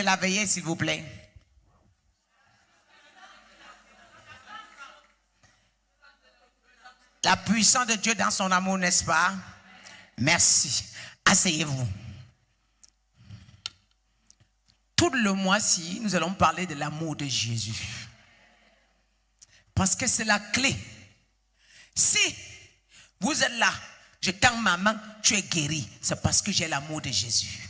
de la veillée, s'il vous plaît. La puissance de Dieu dans son amour, n'est-ce pas? Merci. Asseyez-vous. Tout le mois-ci, nous allons parler de l'amour de Jésus. Parce que c'est la clé. Si vous êtes là, je tends ma main, tu es guéri. C'est parce que j'ai l'amour de Jésus.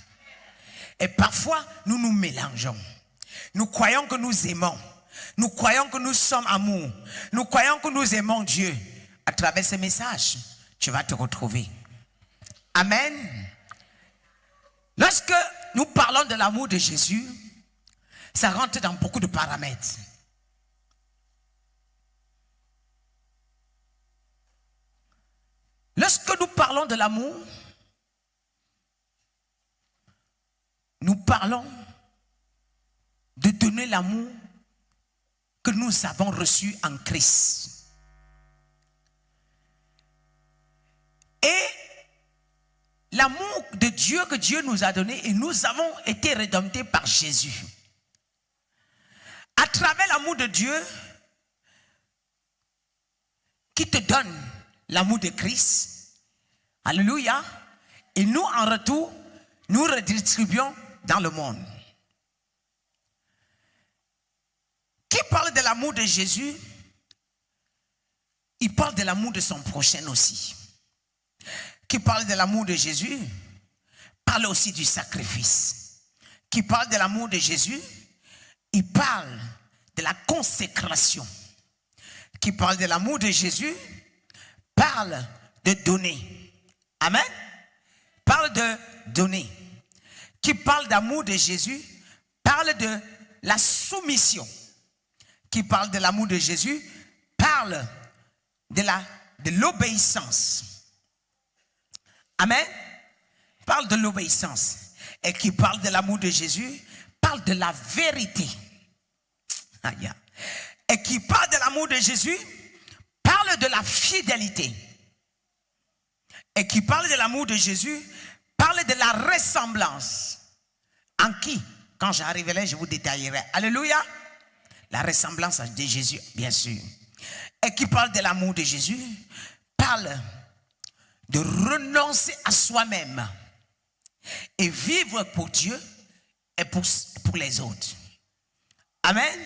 Et parfois, nous nous mélangeons. Nous croyons que nous aimons. Nous croyons que nous sommes amour. Nous croyons que nous aimons Dieu. À travers ces messages, tu vas te retrouver. Amen. Lorsque nous parlons de l'amour de Jésus, ça rentre dans beaucoup de paramètres. Lorsque nous parlons de l'amour, nous parlons de donner l'amour que nous avons reçu en Christ. Et l'amour de Dieu que Dieu nous a donné, et nous avons été rédemptés par Jésus. À travers l'amour de Dieu qui te donne l'amour de Christ, alléluia, et nous en retour, nous redistribuons dans le monde. Qui parle de l'amour de Jésus, il parle de l'amour de son prochain aussi. Qui parle de l'amour de Jésus, parle aussi du sacrifice. Qui parle de l'amour de Jésus, il parle de la consécration. Qui parle de l'amour de Jésus, parle de donner. Amen. Parle de donner. Qui parle d'amour de Jésus, parle de la soumission. Qui parle de l'amour de Jésus, parle de l'obéissance. Amen. Parle de l'obéissance. Et qui parle de l'amour de Jésus, parle de la vérité. Et qui parle de l'amour de Jésus, parle de la fidélité. Et qui parle de l'amour de Jésus, parle de la ressemblance. En qui? Quand j'arriverai, je vous détaillerai. Alléluia. La ressemblance de Jésus, bien sûr. Et qui parle de l'amour de Jésus, parle de renoncer à soi-même et vivre pour Dieu et pour les autres. Amen.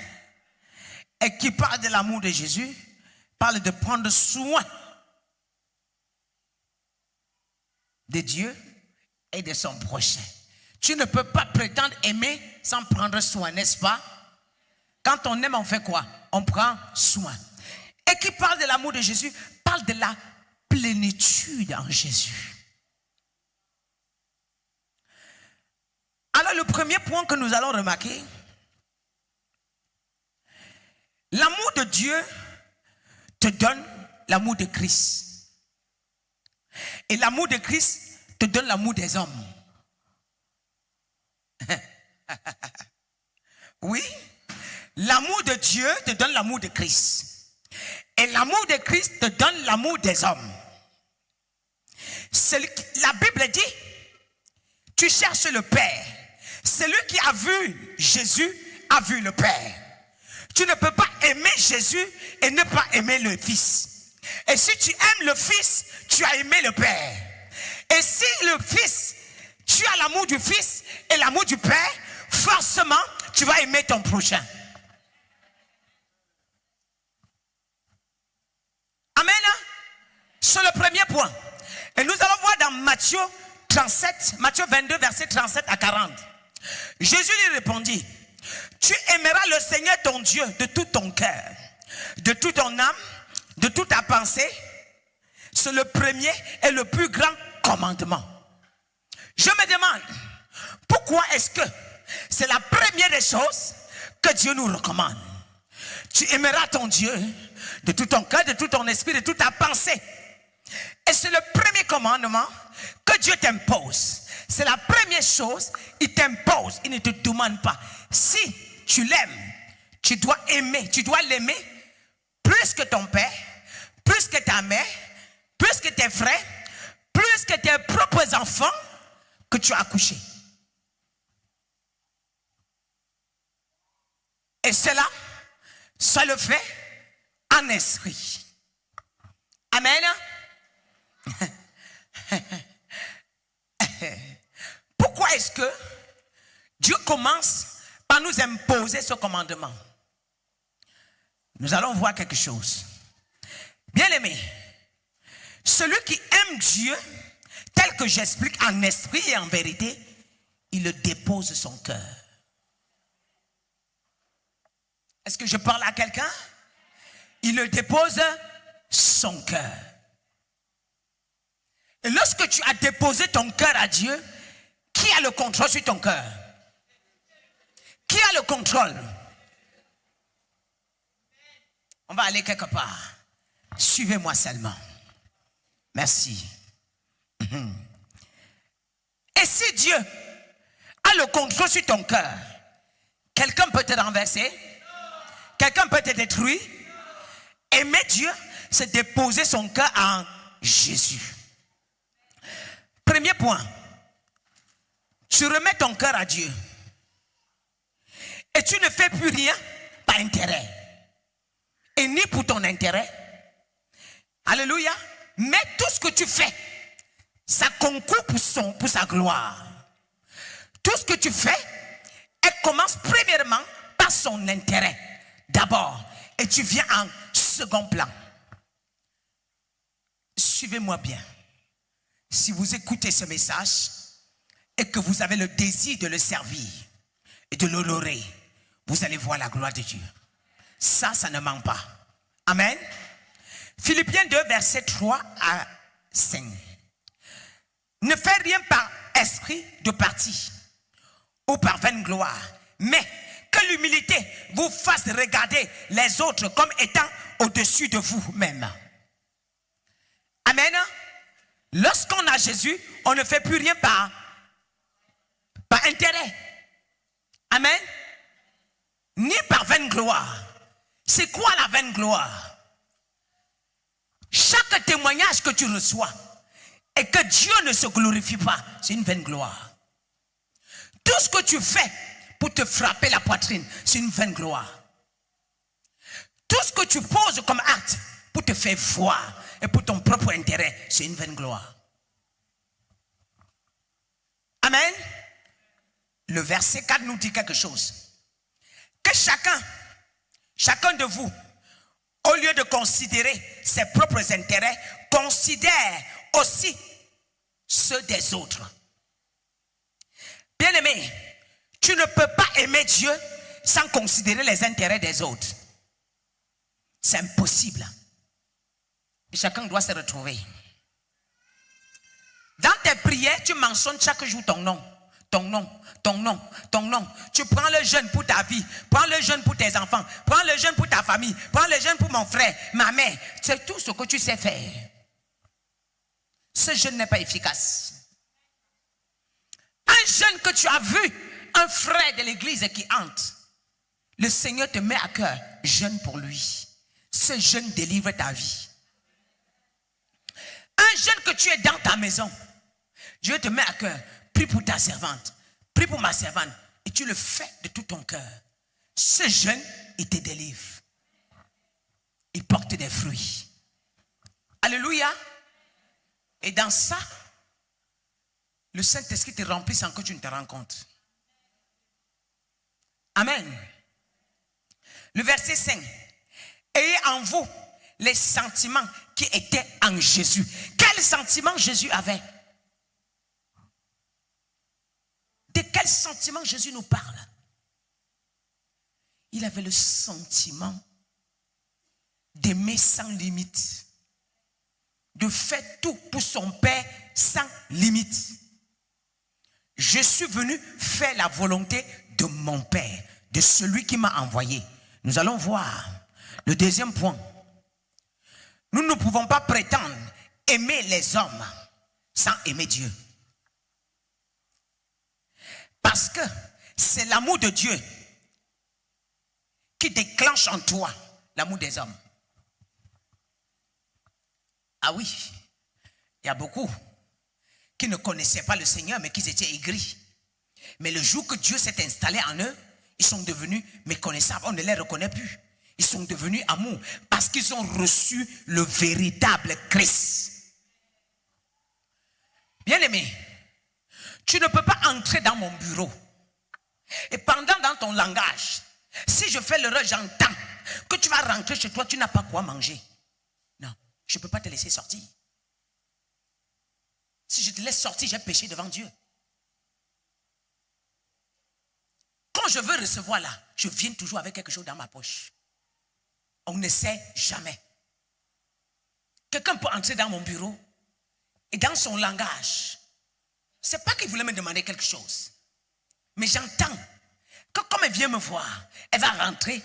Et qui parle de l'amour de Jésus, parle de prendre soin de Dieu et de son prochain. Tu ne peux pas prétendre aimer sans prendre soin, n'est-ce pas? Quand on aime, on fait quoi? On prend soin. Et qui parle de l'amour de Jésus, parle de la plénitude en Jésus. Alors le premier point que nous allons remarquer, l'amour de Dieu te donne l'amour de Christ. Et l'amour de Christ te donne l'amour des hommes. Oui, l'amour de Dieu te donne l'amour de Christ. Et l'amour de Christ te donne l'amour des hommes. La Bible dit, tu cherches le Père. Celui qui a vu Jésus a vu le Père. Tu ne peux pas aimer Jésus et ne pas aimer le Fils. Et si tu aimes le Fils, tu as aimé le Père. Et si le Fils, tu as l'amour du Fils et l'amour du Père, forcément, tu vas aimer ton prochain. Amen. C'est le premier point. Et nous allons voir dans Matthieu 22, verset 37 à 40. Jésus lui répondit, tu aimeras le Seigneur ton Dieu de tout ton cœur, de toute ton âme, de toute ta pensée. C'est le premier et le plus grand commandement. Je me demande, pourquoi est-ce que c'est la première des choses que Dieu nous recommande? Tu aimeras ton Dieu de tout ton cœur, de tout ton esprit, de toute ta pensée. Et c'est le premier commandement que Dieu t'impose. C'est la première chose, il t'impose, il ne te demande pas. Si tu l'aimes, tu dois aimer, tu dois l'aimer plus que ton père, plus que ta mère, plus que tes frères, plus que tes propres enfants que tu as accouchés. Et cela, ça le fait en esprit. Amen. Pourquoi est-ce que Dieu commence par nous imposer ce commandement? Nous allons voir quelque chose. Bien-aimé, celui qui aime Dieu, tel que j'explique en esprit et en vérité, il le dépose son cœur. Est-ce que je parle à quelqu'un? Il le dépose son cœur. Et lorsque tu as déposé ton cœur à Dieu, qui a le contrôle sur ton cœur? Qui a le contrôle? On va aller quelque part. Suivez-moi seulement. Merci. Et si Dieu a le contrôle sur ton cœur, quelqu'un peut te renverser? Quelqu'un peut te détruire? Aimer Dieu, c'est déposer son cœur en Jésus. Premier point, tu remets ton cœur à Dieu et tu ne fais plus rien par intérêt et ni pour ton intérêt. Alléluia. Mais tout ce que tu fais, ça concourt pour sa gloire. Tout ce que tu fais, elle commence premièrement par son intérêt d'abord et tu viens en second plan. Suivez-moi bien. Si vous écoutez ce message et que vous avez le désir de le servir et de l'honorer, vous allez voir la gloire de Dieu. Ça ne manque pas. Amen. Philippiens 2, versets 3 à 5. Ne faites rien par esprit de parti ou par vaine gloire, mais que l'humilité vous fasse regarder les autres comme étant au-dessus de vous-même. Amen. Lorsqu'on a Jésus, on ne fait plus rien par intérêt. Amen. Ni par vaine gloire. C'est quoi la vaine gloire? Chaque témoignage que tu reçois et que Dieu ne se glorifie pas, c'est une vaine gloire. Tout ce que tu fais pour te frapper la poitrine, c'est une vaine gloire. Tout ce que tu poses comme acte pour te faire voir et pour ton propre intérêt, c'est une vaine gloire. Amen. Le verset 4 nous dit quelque chose. Que chacun de vous, au lieu de considérer ses propres intérêts, considère aussi ceux des autres. Bien-aimé, tu ne peux pas aimer Dieu sans considérer les intérêts des autres. C'est impossible. Et chacun doit se retrouver. Dans tes prières, tu mentionnes chaque jour ton nom. Ton nom, ton nom, ton nom. Tu prends le jeûne pour ta vie, prends le jeûne pour tes enfants, prends le jeûne pour ta famille, prends le jeûne pour mon frère, ma mère. C'est tout ce que tu sais faire. Ce jeûne n'est pas efficace. Un jeûne que tu as vu, un frère de l'église qui hante, le Seigneur te met à cœur, jeûne pour lui. Ce jeûne délivre ta vie. Un jeûne que tu es dans ta maison, Dieu te met à cœur, prie pour ta servante, prie pour ma servante, et tu le fais de tout ton cœur. Ce jeûne, il te délivre. Il porte des fruits. Alléluia. Et dans ça, le Saint-Esprit te remplit sans que tu ne te rends compte. Amen. Le verset 5. Ayez en vous les sentiments qui étaient en Jésus. Quels sentiments Jésus avait? De quel sentiment Jésus nous parle? Il avait le sentiment d'aimer sans limite, de faire tout pour son Père sans limite. Je suis venu faire la volonté de mon Père, de celui qui m'a envoyé. Nous allons voir le deuxième point. Nous ne pouvons pas prétendre aimer les hommes sans aimer Dieu. Parce que c'est l'amour de Dieu qui déclenche en toi l'amour des hommes. Ah oui, il y a beaucoup qui ne connaissaient pas le Seigneur mais qui étaient aigris. Mais le jour que Dieu s'est installé en eux, Ils sont devenus méconnaissables. On ne les reconnaît plus. Ils sont devenus amour parce qu'ils ont reçu le véritable Christ. Bien-aimé, tu ne peux pas entrer dans mon bureau. Et pendant dans ton langage, si je fais l'erreur, j'entends que tu vas rentrer chez toi, tu n'as pas quoi manger. Non, je ne peux pas te laisser sortir. Si je te laisse sortir, j'ai péché devant Dieu. Quand je veux recevoir là, je viens toujours avec quelque chose dans ma poche. On ne sait jamais. Quelqu'un peut entrer dans mon bureau et dans son langage, c'est pas qu'il voulait me demander quelque chose. Mais j'entends que comme elle vient me voir, elle va rentrer,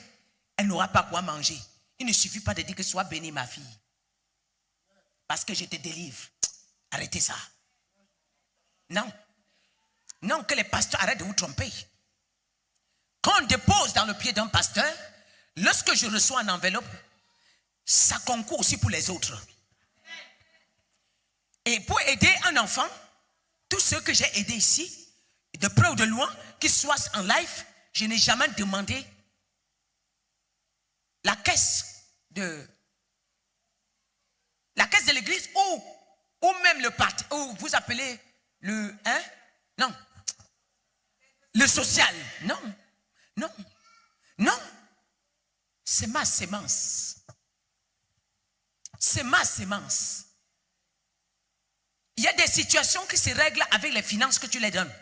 elle n'aura pas quoi manger. Il ne suffit pas de dire que sois bénie ma fille. Parce que je te délivre. Arrêtez ça. Non. Non, que les pasteurs arrêtent de vous tromper. Quand on dépose dans le pied d'un pasteur, lorsque je reçois une enveloppe, ça concourt aussi pour les autres. Et pour aider un enfant, tous ceux que j'ai aidés ici, de près ou de loin, qu'ils soient en live, je n'ai jamais demandé la caisse de l'église ou même le parti, ou vous appelez le, non, le social, non, c'est ma sémence. C'est ma sémence. Il y a des situations qui se règlent avec les finances que tu les donnes.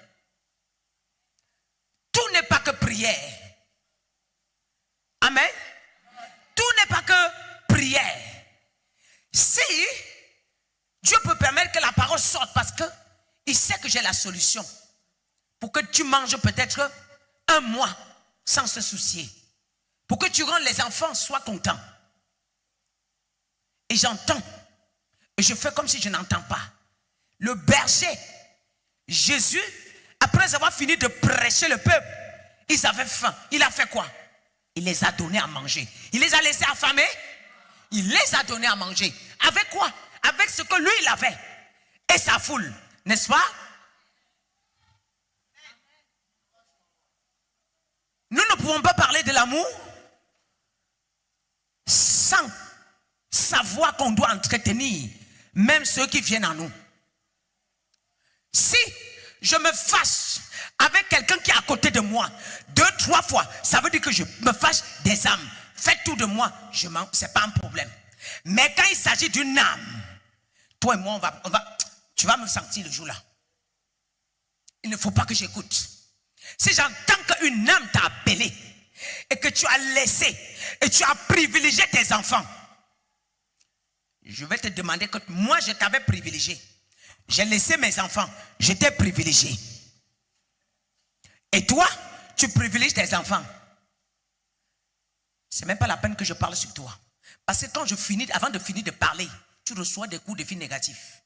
Tout n'est pas que prière. Amen. Tout n'est pas que prière. Si Dieu peut permettre que la parole sorte parce que il sait que j'ai la solution pour que tu manges peut-être un mois sans se soucier. Pour que tu rendes les enfants soient contents. Et j'entends. Et je fais comme si je n'entends pas. Le berger, Jésus, après avoir fini de prêcher le peuple, ils avaient faim. Il a fait quoi? Il les a donnés à manger. Il les a laissés affamer. Il les a donnés à manger. Avec quoi? Avec ce que lui, il avait. Et sa foule. N'est-ce pas? Nous ne pouvons pas parler de l'amour sans savoir qu'on doit entretenir même ceux qui viennent à nous. Si je me fâche avec quelqu'un qui est à côté de moi 2-3 fois, ça veut dire que je me fâche des âmes. Faites tout de moi, c'est pas un problème. Mais quand il s'agit d'une âme, toi et moi, tu vas me sentir le jour-là. Il ne faut pas que j'écoute. Si j'entends qu'une âme t'a appelé et que tu as laissé et tu as privilégié tes enfants, je vais te demander que moi je t'avais privilégié. J'ai laissé mes enfants, j'étais privilégié. Et toi, tu privilégies tes enfants. C'est même pas la peine que je parle sur toi. Parce que quand avant de finir de parler, tu reçois des coups de fil négatifs.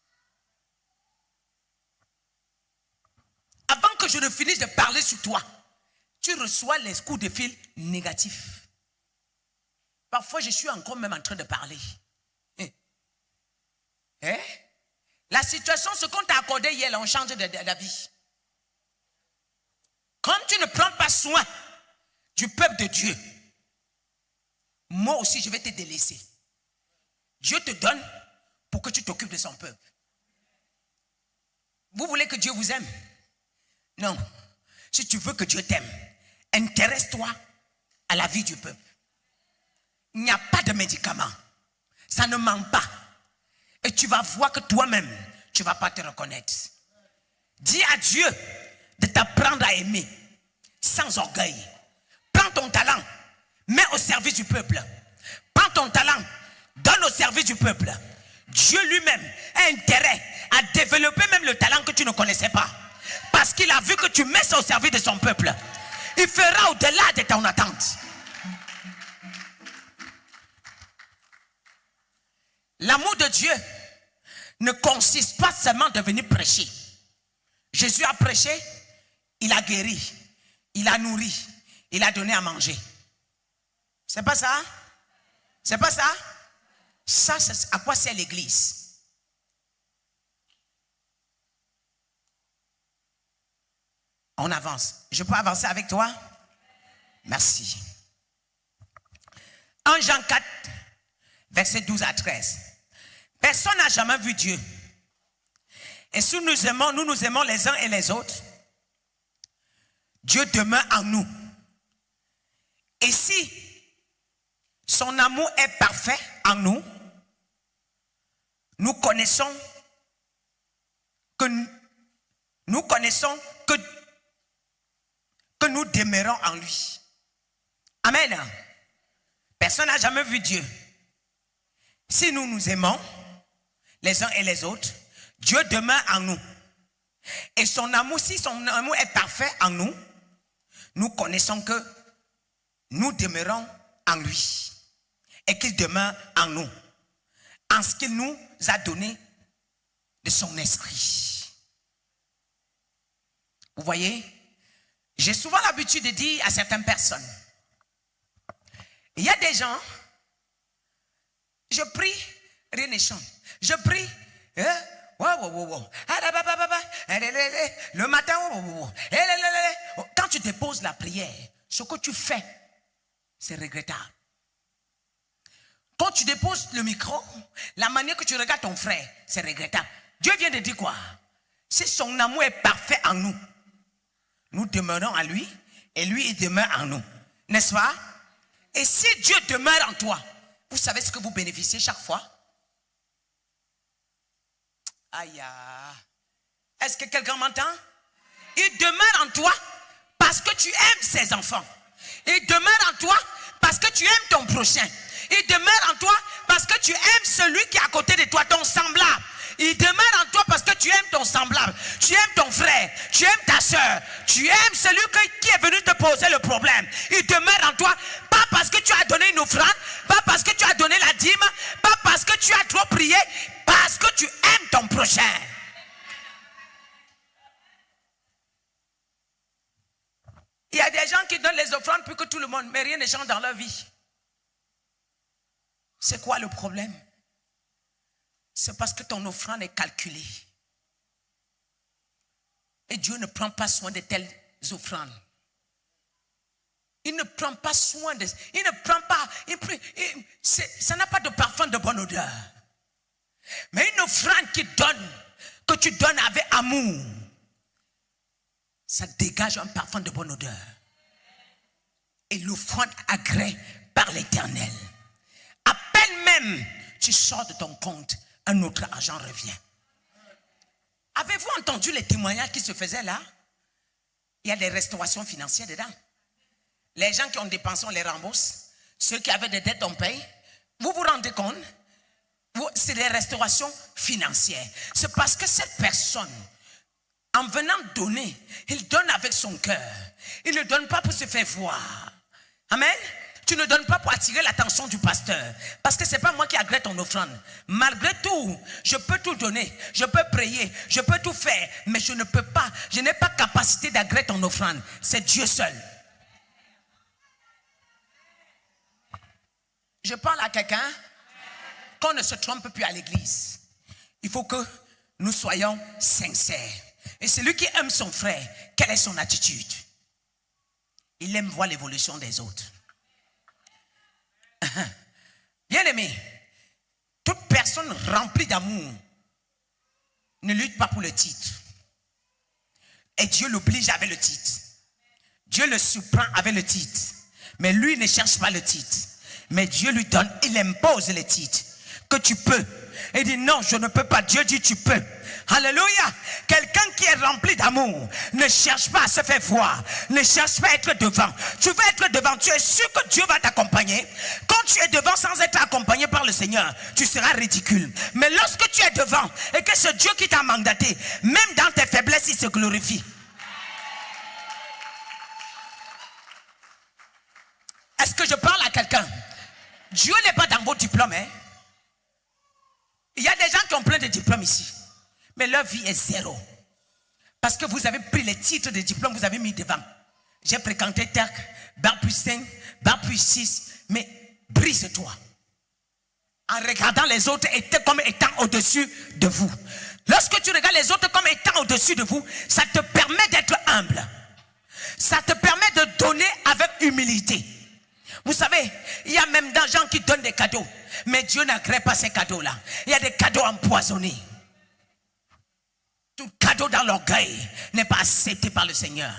Avant que je ne finisse de parler sur toi, tu reçois les coups de fil négatifs. Parfois, je suis encore même en train de parler. La situation, ce qu'on t'a accordé hier, là, on change d'avis. Comme tu ne prends pas soin du peuple de Dieu, moi aussi, je vais te délaisser. Dieu te donne pour que tu t'occupes de son peuple. Vous voulez que Dieu vous aime? Non. Si tu veux que Dieu t'aime, intéresse-toi à la vie du peuple. Il n'y a pas de médicament. Ça ne ment pas. Et tu vas voir que toi-même, tu ne vas pas te reconnaître. Dis à Dieu de t'apprendre à aimer sans orgueil. Prends ton talent, mets au service du peuple. Prends ton talent, donne au service du peuple. Dieu lui-même a intérêt à développer même le talent que tu ne connaissais pas. Parce qu'il a vu que tu mets ça au service de son peuple. Il fera au-delà de ton attente. L'amour de Dieu ne consiste pas seulement de venir prêcher. Jésus a prêché, il a guéri, il a nourri, il a donné à manger. C'est pas ça? C'est pas ça? Ça, c'est à quoi sert l'église? On avance. Je peux avancer avec toi? Merci. 1 Jean 4, versets 12 à 13. Personne n'a jamais vu Dieu. Et si nous nous aimons les uns et les autres, Dieu demeure en nous. Et si son amour est parfait en nous, nous connaissons que nous demeurons en lui. Amen. Personne n'a jamais vu Dieu. Si nous nous aimons les uns et les autres, Dieu demeure en nous. Et son amour, si son amour est parfait en nous, nous connaissons que nous demeurons en lui. Et qu'il demeure en nous. En ce qu'il nous a donné de son esprit. Vous voyez, j'ai souvent l'habitude de dire à certaines personnes, il y a des gens, je prie, rien ne change. Je prie, le matin, quand tu déposes la prière, ce que tu fais, c'est regrettable. Quand tu déposes le micro, la manière que tu regardes ton frère, c'est regrettable. Dieu vient de dire quoi? Si son amour est parfait en nous, nous demeurons en lui et lui il demeure en nous. N'est-ce pas? Et si Dieu demeure en toi, vous savez ce que vous bénéficiez chaque fois? Aïe. Est-ce que quelqu'un m'entend? Il demeure en toi parce que tu aimes ses enfants. Il demeure en toi parce que tu aimes ton prochain. Il demeure en toi parce que tu aimes celui qui est à côté de toi, ton semblable. Il demeure en toi parce que tu aimes ton semblable. Tu aimes ton frère. Tu aimes ta soeur. Tu aimes celui qui est venu te poser le problème. Il demeure en toi. Pas parce que tu as donné une offrande. Pas parce que tu as donné la dîme. Pas parce que tu as trop prié. Parce que tu aimes ton prochain. Il y a des gens qui donnent les offrandes pour que tout le monde, mais rien ne change dans leur vie. C'est quoi le problème? C'est parce que ton offrande est calculée. Et Dieu ne prend pas soin de telles offrandes. Il ne prend pas soin de... Il ne prend pas... ça n'a pas de parfum de bonne odeur. Mais une offrande que tu donnes avec amour, ça dégage un parfum de bonne odeur. Et l'offrande agrée par l'Éternel. À peine même tu sors de ton compte, un autre argent revient. Avez-vous entendu les témoignages qui se faisaient là? Il y a des restaurations financières dedans. Les gens qui ont dépensé, on les rembourse. Ceux qui avaient des dettes, on paye. Vous vous rendez compte? C'est des restaurations financières. C'est parce que cette personne, en venant donner, il donne avec son cœur. Il ne donne pas pour se faire voir. Amen. Tu ne donnes pas pour attirer l'attention du pasteur. Parce que ce n'est pas moi qui agrée ton offrande. Malgré tout, je peux tout donner. Je peux prier. Je peux tout faire. Mais je ne peux pas. Je n'ai pas capacité d'agréer ton offrande. C'est Dieu seul. Je parle à quelqu'un. Qu'on ne se trompe plus à l'église. Il faut que nous soyons sincères. Et celui qui aime son frère, quelle est son attitude? Il aime voir l'évolution des autres. Bien-aimé, toute personne remplie d'amour ne lutte pas pour le titre. Et Dieu l'oblige avec le titre. Dieu le surprend avec le titre. Mais lui ne cherche pas le titre. Mais Dieu lui donne, il impose le titre. Que tu peux. Il dit non, je ne peux pas. Dieu dit tu peux. Alléluia. Quelqu'un qui est rempli d'amour ne cherche pas à se faire voir, ne cherche pas à être devant. Tu veux être devant, tu es sûr que Dieu va t'accompagner. Quand tu es devant sans être accompagné par le Seigneur, tu seras ridicule. Mais lorsque tu es devant et que c'est Dieu qui t'a mandaté, même dans tes faiblesses, il se glorifie. Est-ce que je parle à quelqu'un? Dieu n'est pas dans vos diplômes, hein? Il y a des gens qui ont plein de diplômes ici. Mais leur vie est zéro. Parce que vous avez pris les titres de diplôme, vous avez mis devant. J'ai fréquenté TEC, Bac plus 5, Bac plus 6. Mais brise-toi. En regardant les autres comme étant au-dessus de vous. Lorsque tu regardes les autres comme étant au-dessus de vous, ça te permet d'être humble. Ça te permet de donner avec humilité. Vous savez, il y a même des gens qui donnent des cadeaux, mais Dieu n'agrée pas ces cadeaux-là. Il y a des cadeaux empoisonnés. Tout cadeau dans l'orgueil n'est pas accepté par le Seigneur.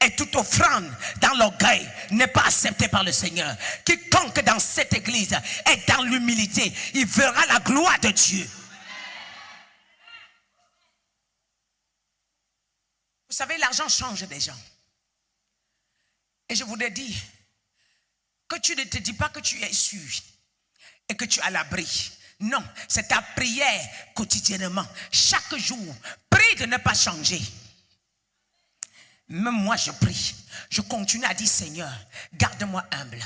Et toute offrande dans l'orgueil n'est pas acceptée par le Seigneur. Quiconque dans cette église est dans l'humilité, il verra la gloire de Dieu. Vous savez, l'argent change des gens. Et je voudrais dire que tu ne te dis pas que tu es sûr et que tu as l'abri. Non, c'est ta prière quotidiennement. Chaque jour, prie de ne pas changer. Même moi, je prie. Je continue à dire, Seigneur, garde-moi humble.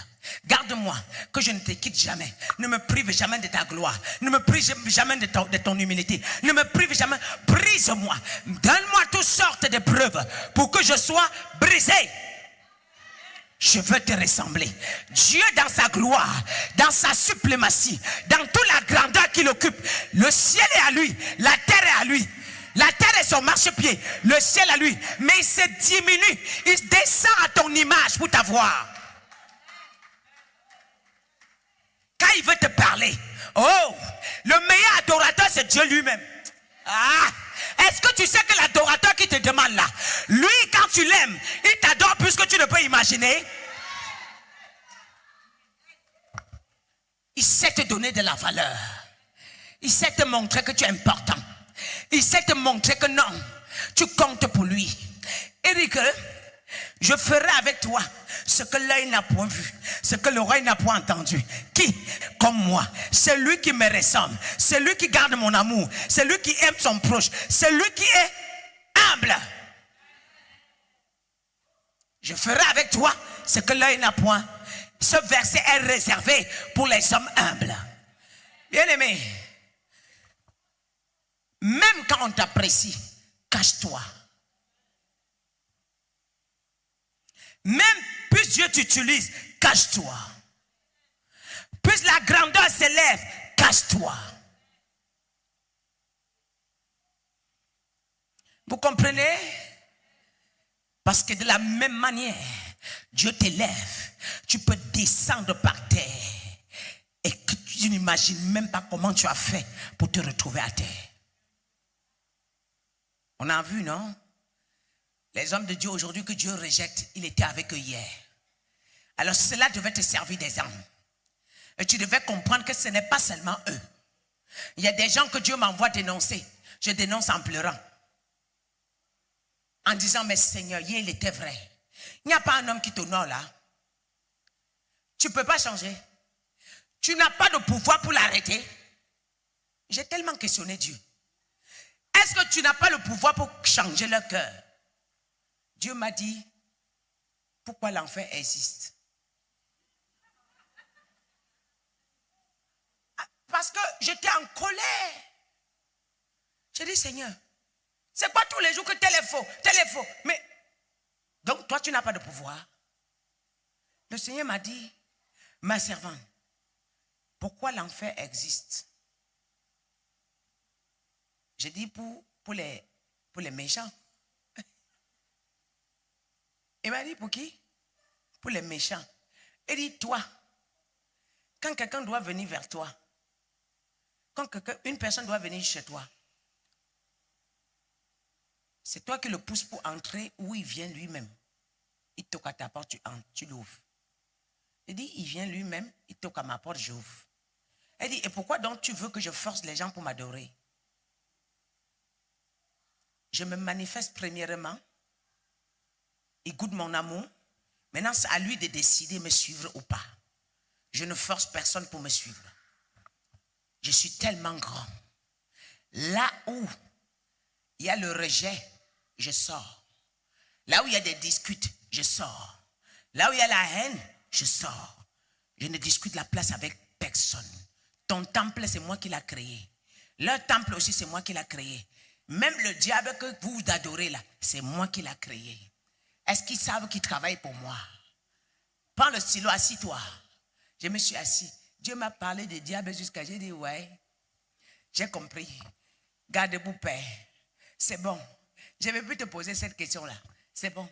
Garde-moi, que je ne te quitte jamais. Ne me prive jamais de ta gloire. Ne me prive jamais de ton humilité. Ne me prive jamais. Brise-moi. Donne-moi toutes sortes d'épreuves pour que je sois brisé. Je veux te ressembler. Dieu dans sa gloire, dans sa suprématie, dans toute la grandeur qu'il occupe. Le ciel est à lui, la terre est à lui. La terre est son marchepied, le ciel à lui. Mais il se diminue, il descend à ton image pour t'avoir. Quand il veut te parler, oh, le meilleur adorateur c'est Dieu lui-même. Ah, est-ce que tu sais que l'adorateur qui te demande là, lui quand tu l'aimes, il t'adore plus que tu ne peux imaginer. Il sait te donner de la valeur. Il sait te montrer que tu es important. Il sait te montrer que non, tu comptes pour lui. Il dit que je ferai avec toi ce que l'œil n'a point vu, ce que l'oreille n'a point entendu. Qui, comme moi, c'est lui qui me ressemble, c'est lui qui garde mon amour, c'est lui qui aime son proche, c'est lui qui est humble. Je ferai avec toi ce que l'œil n'a point. Ce verset est réservé pour les hommes humbles. Bien-aimé, même quand on t'apprécie, cache-toi. Même plus Dieu t'utilise, cache-toi. Plus la grandeur s'élève, cache-toi. Vous comprenez? Parce que de la même manière, Dieu t'élève. Tu peux descendre par terre et que tu n'imagines même pas comment tu as fait pour te retrouver à terre. On a vu, non? Les hommes de Dieu aujourd'hui que Dieu rejette, il était avec eux hier. Alors cela devait te servir d'exemple. Et tu devais comprendre que ce n'est pas seulement eux. Il y a des gens que Dieu m'envoie dénoncer. Je dénonce en pleurant. En disant, mais Seigneur, hier il était vrai. Il n'y a pas un homme qui t'honore là. Tu ne peux pas changer. Tu n'as pas de pouvoir pour l'arrêter. J'ai tellement questionné Dieu. Est-ce que tu n'as pas le pouvoir pour changer leur cœur? Dieu m'a dit, pourquoi l'enfer existe? Parce que j'étais en colère. J'ai dit, Seigneur, c'est quoi tous les jours que tel est faux? Mais, donc toi tu n'as pas de pouvoir. Le Seigneur m'a dit, ma servante, pourquoi l'enfer existe? J'ai dit pour les méchants. Il m'a dit pour qui? Pour les méchants. Il dit toi, quand quelqu'un doit venir vers toi, quand une personne doit venir chez toi, c'est toi qui le pousses pour entrer ou il vient lui-même. Il toque à ta porte, tu entres, tu l'ouvres. Il dit, il vient lui-même, il toque à ma porte, j'ouvre. Elle dit, et pourquoi donc tu veux que je force les gens pour m'adorer? Je me manifeste premièrement. Il goûte mon amour. Maintenant, c'est à lui de décider de me suivre ou pas. Je ne force personne pour me suivre. Je suis tellement grand. Là où il y a le rejet, je sors. Là où il y a des disputes, je sors. Là où il y a la haine, je sors. Je ne discute la place avec personne. Ton temple, c'est moi qui l'ai créé. Leur temple aussi, c'est moi qui l'ai créé. Même le diable que vous adorez là, c'est moi qui l'ai créé. Est-ce qu'ils savent qu'ils travaillent pour moi? Prends le stylo, assis-toi. Je me suis assis. Dieu m'a parlé de diable jusqu'à... J'ai dit, ouais, j'ai compris. Garde-vous, Père. C'est bon. Je ne vais plus te poser cette question-là. C'est bon.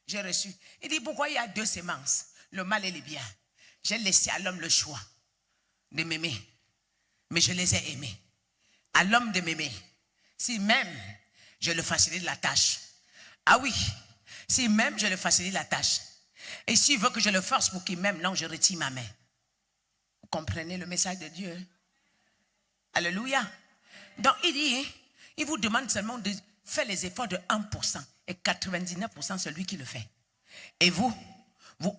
J'ai reçu. Il dit, pourquoi il y a deux semences? le mal et le bien. J'ai laissé à l'homme le choix de m'aimer. Mais je les ai aimés. À l'homme de m'aimer. Si même je le facilite la tâche. Ah oui, si même je le facilite la tâche. Et s'il veut que je le force pour qu'il m'aime, non, je retire ma main. Vous comprenez le message de Dieu? Alléluia. Donc il dit, il vous demande seulement de faire les efforts de 1%. Et 99% c'est lui qui le fait. Et vous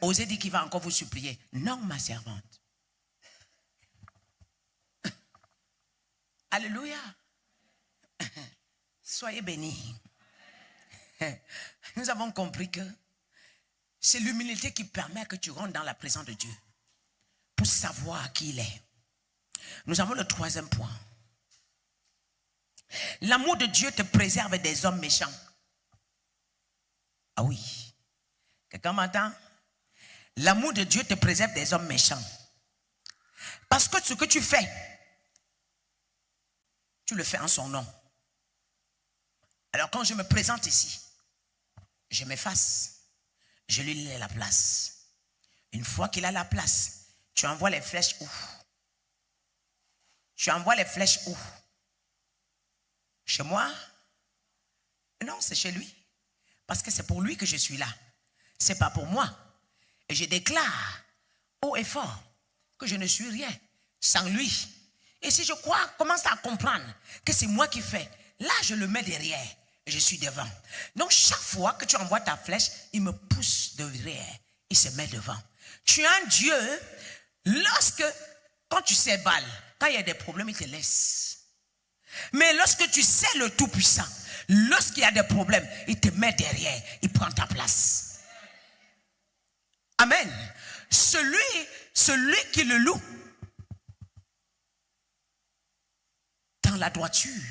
osez dire qu'il va encore vous supplier. Non, ma servante. Alléluia. Soyez bénis. Nous avons compris que c'est l'humilité qui permet que tu rentres dans la présence de Dieu pour savoir qui il est. Nous avons le troisième point. L'amour de Dieu te préserve des hommes méchants. Ah oui. Quelqu'un m'entend? L'amour de Dieu te préserve des hommes méchants. Parce que ce que tu fais, tu le fais en son nom. Alors quand je me présente ici, je m'efface. Je lui laisse la place. Une fois qu'il a la place, tu envoies les flèches où? Tu envoies les flèches où? Chez moi? Non, c'est chez lui. Parce que c'est pour lui que je suis là. C'est pas pour moi. Et je déclare haut et fort que je ne suis rien sans lui. Et si je commence à comprendre que c'est moi qui fais, là je le mets derrière et je suis devant. Donc chaque fois que tu envoies ta flèche, il me pousse derrière, il se met devant. Tu es un Dieu, quand tu sais balle, quand il y a des problèmes, il te laisse. Mais lorsque tu sais le Tout-Puissant, lorsqu'il y a des problèmes, il te met derrière, il prend ta place. Amen. Celui qui le loue dans la droiture,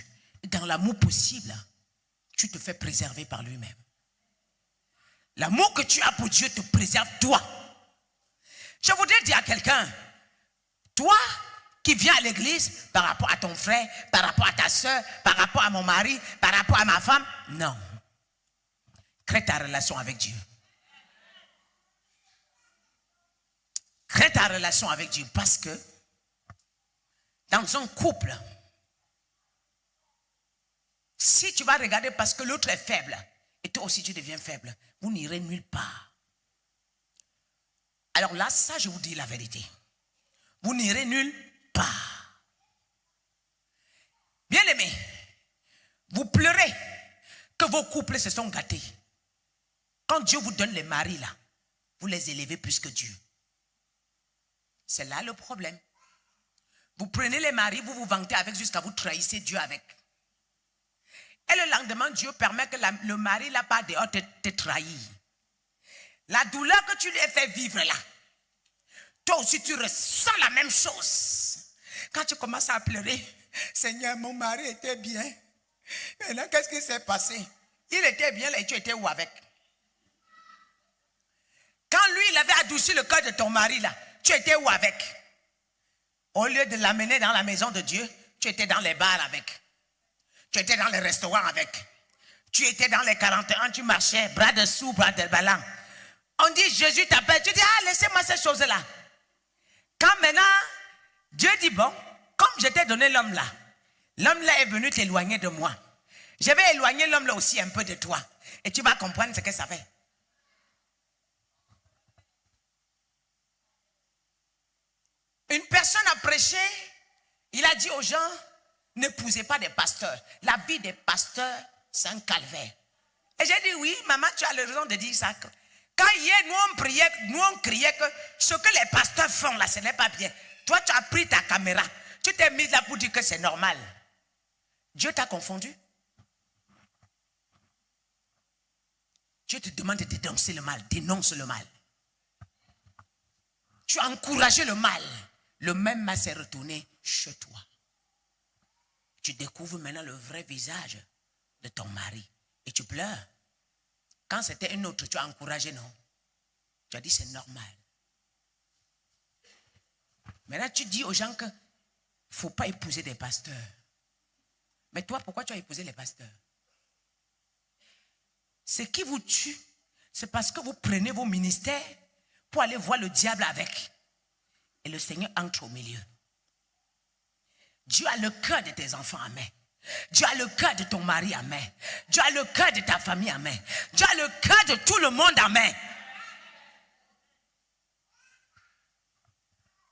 dans l'amour possible, tu te fais préserver par lui-même. L'amour que tu as pour Dieu te préserve toi. Je voudrais dire à quelqu'un, toi qui viens à l'église par rapport à ton frère, par rapport à ta soeur, par rapport à mon mari, par rapport à ma femme, non. Crée ta relation avec Dieu. Crée ta relation avec Dieu parce que dans un couple, si tu vas regarder parce que l'autre est faible et toi aussi tu deviens faible, vous n'irez nulle part. Alors là, ça je vous dis la vérité. Vous n'irez nulle part. Bien aimés, vous pleurez que vos couples se sont gâtés. Quand Dieu vous donne les maris là, vous les élevez plus que Dieu. C'est là le problème. Vous prenez les maris, vous vous vantez avec jusqu'à vous trahissez Dieu avec. Et le lendemain, Dieu permet que le mari là pas dehors te trahit. La douleur que tu lui as fait vivre là, toi aussi tu ressens la même chose. Quand tu commences à pleurer, Seigneur, mon mari était bien. Maintenant, qu'est-ce qui s'est passé? Il était bien là et tu étais où avec? Quand lui, il avait adouci le cœur de ton mari là, tu étais où avec? Au lieu de l'amener dans la maison de Dieu, tu étais dans les bars avec. Tu étais dans les restaurants avec. Tu étais dans les 41, tu marchais, bras dessous, bras de ballon. On dit, Jésus t'appelle. Tu dis, laissez-moi ces choses-là. Quand maintenant, Dieu dit, bon, comme je t'ai donné l'homme là est venu t'éloigner de moi. Je vais éloigner l'homme là aussi un peu de toi. Et tu vas comprendre ce que ça fait. Une personne a prêché, il a dit aux gens, n'épousez pas des pasteurs. La vie des pasteurs, c'est un calvaire. Et j'ai dit, oui, maman, tu as raison de dire ça. Quand hier, nous on criait que ce que les pasteurs font là, ce n'est pas bien. Toi, tu as pris ta caméra. Tu t'es mise là pour dire que c'est normal. Dieu t'a confondu. Dieu te demande de dénoncer le mal. Dénonce le mal. Tu as encouragé le mal. Le même mal s'est retourné chez toi. Tu découvres maintenant le vrai visage de ton mari. Et tu pleures. Quand c'était un autre, tu as encouragé, non? Tu as dit c'est normal. Maintenant, tu dis aux gens qu'il ne faut pas épouser des pasteurs. Mais toi, pourquoi tu as épousé les pasteurs? Ce qui vous tue, c'est parce que vous prenez vos ministères pour aller voir le diable avec. Et le Seigneur entre au milieu. Dieu a le cœur de tes enfants en main. Dieu a le cœur de ton mari en main. Dieu a le cœur de ta famille en main. Dieu a le cœur de tout le monde en main.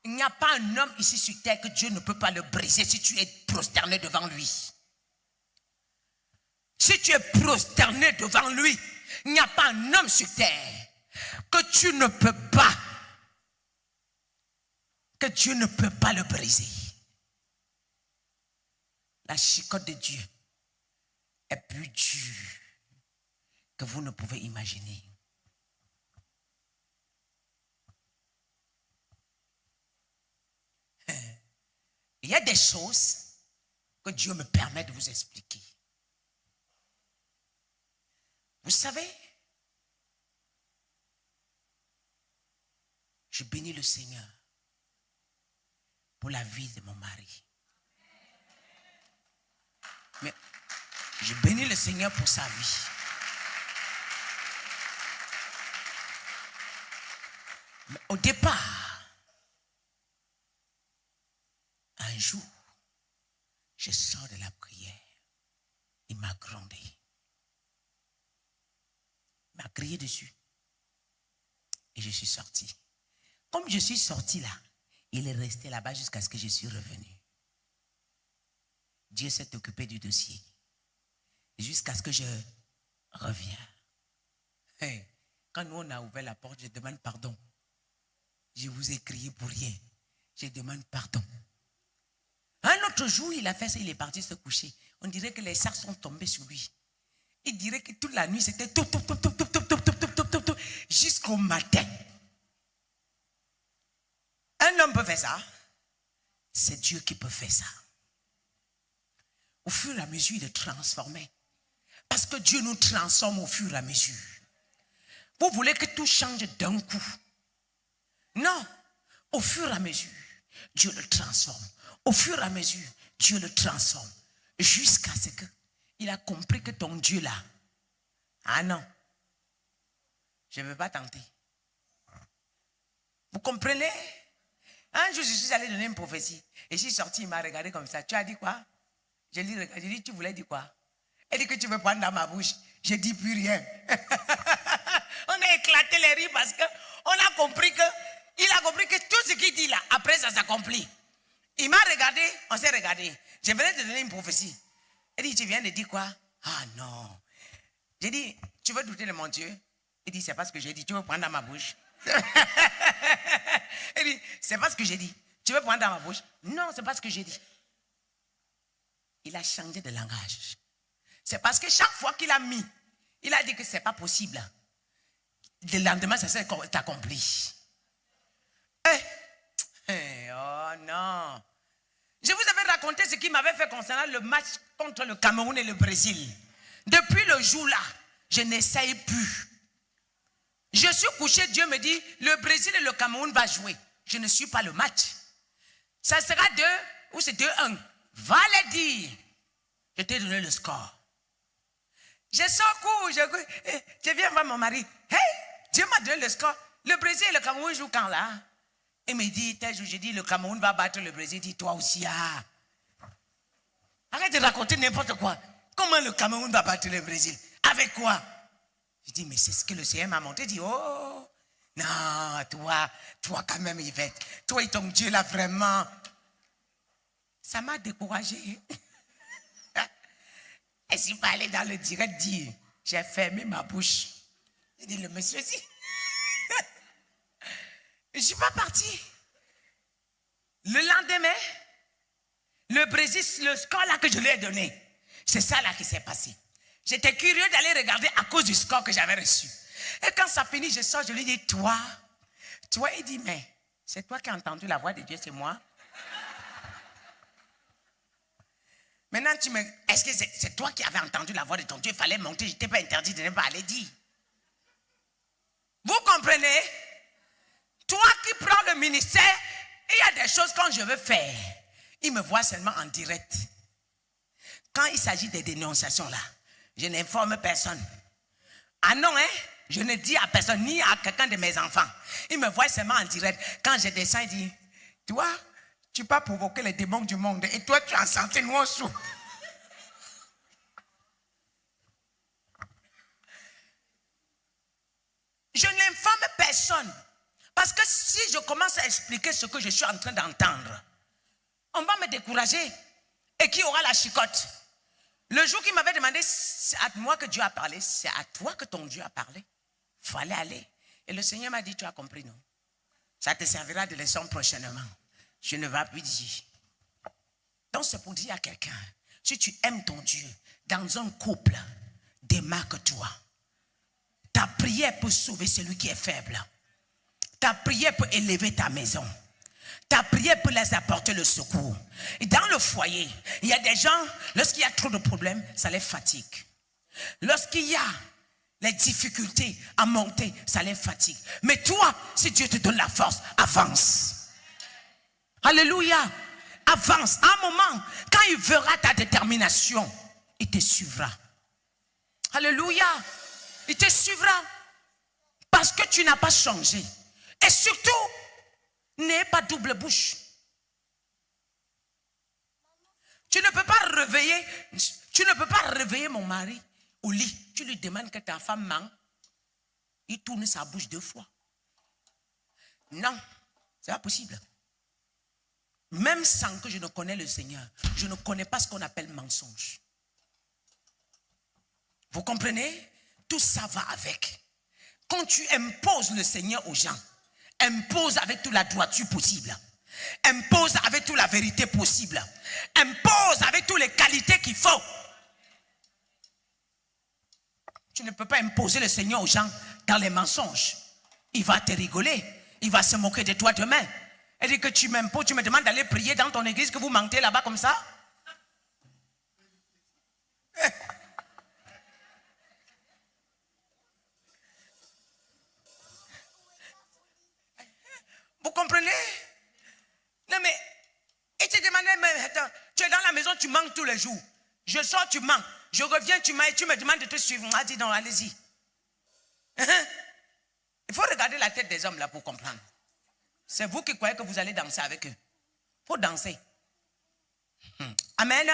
Il n'y a pas un homme ici sur terre que Dieu ne peut pas le briser si tu es prosterné devant lui. Si tu es prosterné devant lui, il n'y a pas un homme sur terre que tu ne peux pas, que Dieu ne peut pas le briser. La chicotte de Dieu est plus dure que vous ne pouvez imaginer. Il y a des choses que Dieu me permet de vous expliquer. Vous savez, je bénis le Seigneur pour la vie de mon mari. Mais je bénis le Seigneur pour sa vie. Mais au départ, un jour, je sors de la prière. Il m'a grondé. Il m'a crié dessus. Et je suis sorti. Comme je suis sorti là, il est resté là-bas jusqu'à ce que je suis revenu. Dieu s'est occupé du dossier. Jusqu'à ce que je reviens. Hey, quand nous on a ouvert la porte, je demande pardon. Je vous ai crié pour rien. Je demande pardon. Un autre jour, il a fait ça, il est parti se coucher. On dirait que les sacs sont tombés sur lui. Il dirait que toute la nuit, c'était tout, jusqu'au matin. Un homme peut faire ça. C'est Dieu qui peut faire ça. Au fur et à mesure, il est transformé. Parce que Dieu nous transforme au fur et à mesure. Vous voulez que tout change d'un coup? Non. Au fur et à mesure, Dieu le transforme. Au fur et à mesure, Dieu le transforme. Jusqu'à ce qu'il a compris que ton Dieu là, ah non, je ne veux pas tenter. Vous comprenez? Un jour, je suis allé donner une prophétie. Et je suis sorti, il m'a regardé comme ça. Tu as dit quoi? Je lui ai regardé, j'ai dit, tu voulais dire quoi? Elle dit que tu veux prendre dans ma bouche. Je ne dis plus rien. On a éclaté les rires parce qu'on a compris que, il a compris que tout ce qu'il dit là, après ça s'accomplit. Il m'a regardé, on s'est regardé. Je venais te donner une prophétie. Elle dit, tu viens de dire quoi? Ah non. J'ai dit, tu veux douter de mon Dieu? Il dit, c'est pas ce que j'ai dit, tu veux prendre dans ma bouche? Elle dit, c'est pas ce que j'ai dit. Tu veux prendre dans ma bouche? Non, c'est pas ce que j'ai dit. Il a changé de langage. C'est parce que chaque fois qu'il a mis, il a dit que c'est pas possible. Le lendemain, ça s'est accompli. Oh non. Je vous avais raconté ce qu'il m'avait fait concernant le match contre le Cameroun et le Brésil. Depuis le jour-là, je n'essaye plus. Je suis couché, Dieu me dit, le Brésil et le Cameroun vont jouer. Je ne suis pas le match. Ça sera 2 ou c'est 2-1. Va les dire. Je t'ai donné le score. Je sors court, je viens voir mon mari. Hey, Dieu m'a donné le score. Le Brésil et le Cameroun jouent quand là? Il me dit, tel jour, je dis, le Cameroun va battre le Brésil. Il dit, toi aussi, ah. Arrête de raconter n'importe quoi. Comment le Cameroun va battre le Brésil? Avec quoi? Je dis, mais c'est ce que le Seigneur m'a montré. Il dit, oh, non, toi quand même, Yvette. Toi et ton Dieu là, vraiment. Ça m'a découragé. Et s'il fallait dans le direct dire, j'ai fermé ma bouche. J'ai dit, le monsieur, si. Je ne suis pas parti. Le lendemain, le Brésil, le score là que je lui ai donné, c'est ça là qui s'est passé. J'étais curieux d'aller regarder à cause du score que j'avais reçu. Et quand ça finit, je sors, je lui dis, toi, il dit, mais c'est toi qui as entendu la voix de Dieu, c'est moi. Maintenant, est-ce que c'est toi qui avais entendu la voix de ton Dieu? Il fallait monter, je n'étais pas interdit de ne pas aller dire. Vous comprenez? Toi qui prends le ministère, il y a des choses quand je veux faire. Il me voit seulement en direct. Quand il s'agit des dénonciations là, je n'informe personne. Ah non, hein? Je ne dis à personne, ni à quelqu'un de mes enfants. Ils me voient seulement en direct. Quand je descends, ils disent, toi, tu peux provoquer les démons du monde. Et toi, tu es en santé, nous on souffre. Je n'infame personne. Parce que si je commence à expliquer ce que je suis en train d'entendre, on va me décourager. Et qui aura la chicotte? Le jour qu'il m'avait demandé, c'est à moi que Dieu a parlé, c'est à toi que ton Dieu a parlé. Il fallait aller. Et le Seigneur m'a dit, tu as compris, non? Ça te servira de leçon prochainement. Je ne vais plus dire. Donc c'est pour dire à quelqu'un, si tu aimes ton Dieu, dans un couple, démarque-toi. Ta prière peut sauver celui qui est faible. Ta prière peut élever ta maison. Ta prière peut les apporter le secours. Et dans le foyer, il y a des gens, lorsqu'il y a trop de problèmes, ça les fatigue. Lorsqu'il y a les difficultés à monter, ça les fatigue. Mais toi, si Dieu te donne la force, avance. Alléluia. Avance. À un moment, quand il verra ta détermination, il te suivra. Alléluia. Il te suivra. Parce que tu n'as pas changé. Et surtout, n'aie pas double bouche. Tu ne peux pas réveiller mon mari au lit. Tu lui demandes que ta femme ment. Il tourne sa bouche 2 fois. Non, c'est pas possible. Même sans que je ne connaisse le Seigneur, je ne connais pas ce qu'on appelle mensonge. Vous comprenez? Tout ça va avec. Quand tu imposes le Seigneur aux gens, impose avec toute la droiture possible. Impose avec toute la vérité possible. Impose avec toutes les qualités qu'il faut. Tu ne peux pas imposer le Seigneur aux gens dans les mensonges. Il va te rigoler. Il va se moquer de toi demain. Il dit que tu m'imposes, tu me demandes d'aller prier dans ton église, que vous mentez là-bas comme ça. Vous comprenez? Non mais, et tu demandais, mais attends, tu es dans la maison, tu manques tous les jours. Je sors, tu manques. Je reviens, tu manques et tu me demandes de te suivre. On a dit non, allez-y. Il faut regarder la tête des hommes là pour comprendre. C'est vous qui croyez que vous allez danser avec eux. Il faut danser. Amen.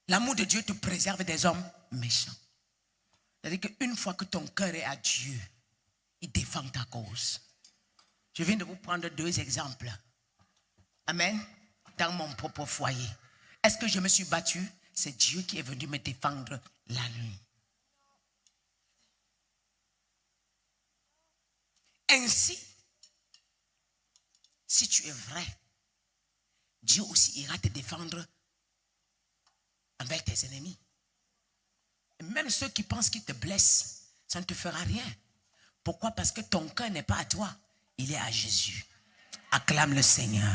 L'amour de Dieu te préserve des hommes méchants. C'est-à-dire qu'une fois que ton cœur est à Dieu, il défend ta cause. Je viens de vous prendre 2 exemples. Amen. Dans mon propre foyer. Est-ce que je me suis battu? C'est Dieu qui est venu me défendre la nuit. Ainsi, si tu es vrai, Dieu aussi ira te défendre envers tes ennemis. Et même ceux qui pensent qu'ils te blessent, ça ne te fera rien. Pourquoi? Parce que ton cœur n'est pas à toi, il est à Jésus. Acclame le Seigneur.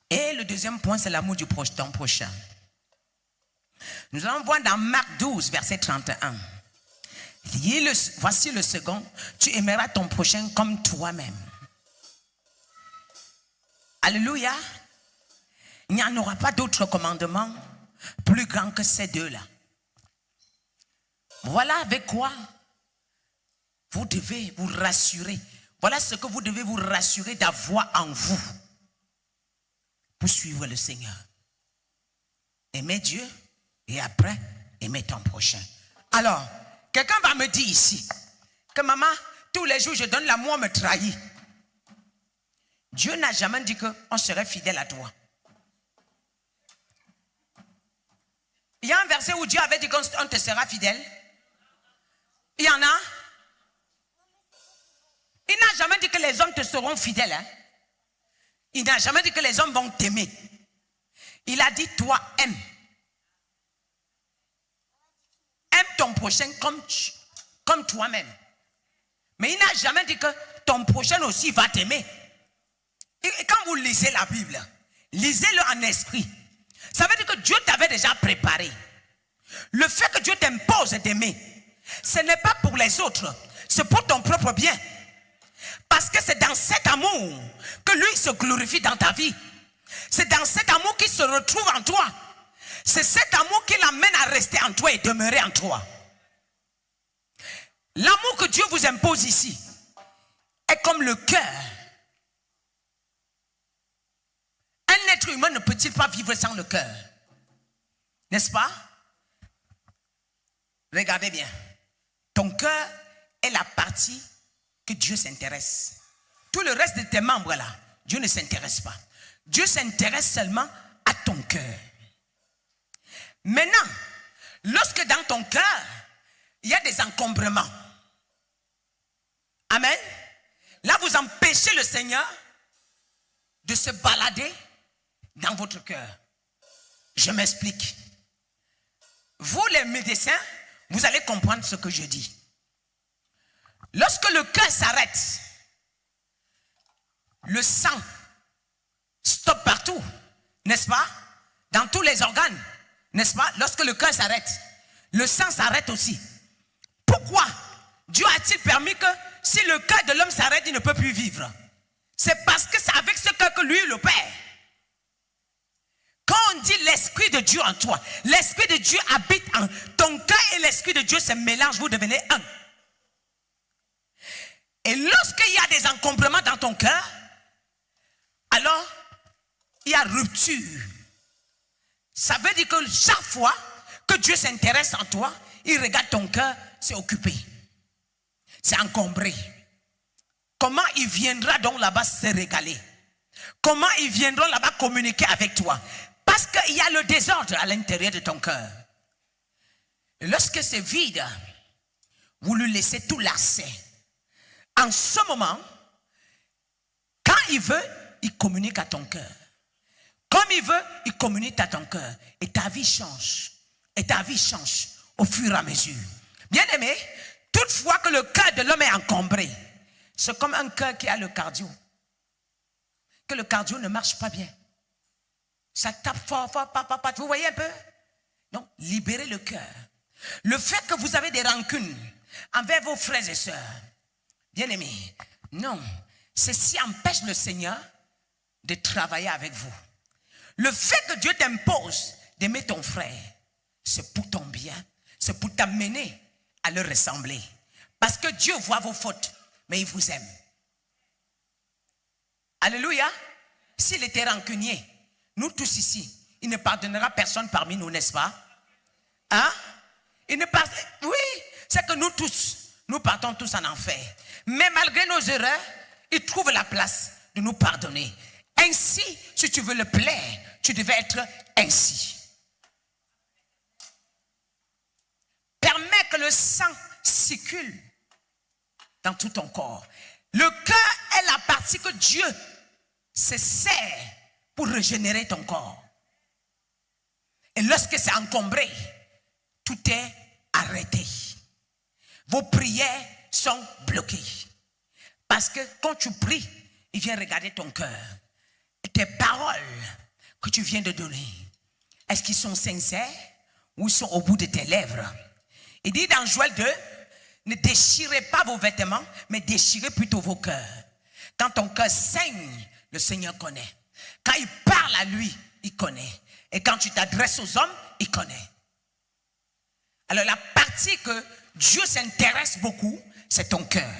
Et le deuxième point, c'est l'amour du ton prochain. Nous allons voir dans Marc 12, verset 31. Voici le second. Tu aimeras ton prochain comme toi-même. Alléluia. Il n'y en aura pas d'autre commandement plus grand que ces 2-là. Voilà avec quoi vous devez vous rassurer. Voilà ce que vous devez vous rassurer d'avoir en vous pour suivre le Seigneur. Aimer Dieu et après aimer ton prochain. Alors, quelqu'un va me dire ici que maman, tous les jours je donne l'amour, on me trahit. Dieu n'a jamais dit qu'on serait fidèle à toi. Il y a un verset où Dieu avait dit qu'on te sera fidèle. Il y en a. Il n'a jamais dit que les hommes te seront fidèles. Hein? Il n'a jamais dit que les hommes vont t'aimer. Il a dit, toi, aime. Aime ton prochain comme toi-même. Mais il n'a jamais dit que ton prochain aussi va t'aimer. Et quand vous lisez la Bible, lisez-le en esprit. Ça veut dire que Dieu t'avait déjà préparé. Le fait que Dieu t'impose d'aimer, ce n'est pas pour les autres, c'est pour ton propre bien. Parce que c'est dans cet amour que lui se glorifie dans ta vie. C'est dans cet amour qu'il se retrouve en toi. C'est cet amour qui l'amène à rester en toi et demeurer en toi. L'amour que Dieu vous impose ici est comme le cœur. Un être humain ne peut-il pas vivre sans le cœur? N'est-ce pas? Regardez bien. Ton cœur est la partie que Dieu s'intéresse. Tout le reste de tes membres là, Dieu ne s'intéresse pas. Dieu s'intéresse seulement à ton cœur. Maintenant, lorsque dans ton cœur, il y a des encombrements. Amen. Là, vous empêchez le Seigneur de se balader dans votre cœur. Je m'explique. Vous, les médecins, vous allez comprendre ce que je dis. Lorsque le cœur s'arrête, le sang stoppe partout, n'est-ce pas? Dans tous les organes, n'est-ce pas? Lorsque le cœur s'arrête, le sang s'arrête aussi. Pourquoi Dieu a-t-il permis que si le cœur de l'homme s'arrête, il ne peut plus vivre? C'est parce que c'est avec ce cœur que lui, le Père. Quand on dit l'Esprit de Dieu en toi, l'Esprit de Dieu habite en ton cœur et l'Esprit de Dieu se mélangent, vous devenez un. Et lorsqu'il y a des encombrements dans ton cœur, alors il y a rupture. Ça veut dire que chaque fois que Dieu s'intéresse en toi, il regarde ton cœur, c'est occupé. C'est encombré. Comment il viendra donc là-bas se régaler? Comment ils viendront là-bas communiquer avec toi? Parce qu'il y a le désordre à l'intérieur de ton cœur. Et lorsque c'est vide, vous lui laissez tout l'accès. En ce moment, quand il veut, il communique à ton cœur. Comme il veut, il communique à ton cœur. Et ta vie change. Et ta vie change au fur et à mesure. Bien aimé, toutefois que le cœur de l'homme est encombré, c'est comme un cœur qui a le cardio. Que le cardio ne marche pas bien. Ça tape fort, fort, papa. Vous voyez un peu? Donc, libérez le cœur. Le fait que vous avez des rancunes envers vos frères et sœurs, bien aimés, non, ceci empêche le Seigneur de travailler avec vous. Le fait que Dieu t'impose d'aimer ton frère, c'est pour ton bien, c'est pour t'amener à le ressembler. Parce que Dieu voit vos fautes, mais il vous aime. Alléluia. S'il était rancunier, nous tous ici, il ne pardonnera personne parmi nous, n'est-ce pas? Hein? Il ne pardonne. Oui, c'est que nous tous, nous partons tous en enfer. Mais malgré nos erreurs, il trouve la place de nous pardonner. Ainsi, si tu veux le plaire, tu devais être ainsi. Permets que le sang circule dans tout ton corps. Le cœur est la partie que Dieu se sert pour régénérer ton corps. Et lorsque c'est encombré, tout est arrêté. Vos prières sont bloquées. Parce que quand tu pries, il vient regarder ton cœur. Et tes paroles que tu viens de donner, est-ce qu'ils sont sincères ou ils sont au bout de tes lèvres? Il dit dans Joël 2, ne déchirez pas vos vêtements, mais déchirez plutôt vos cœurs. Quand ton cœur saigne, le Seigneur connaît. Quand il parle à lui, il connaît. Et quand tu t'adresses aux hommes, il connaît. Alors la partie que Dieu s'intéresse beaucoup, c'est ton cœur.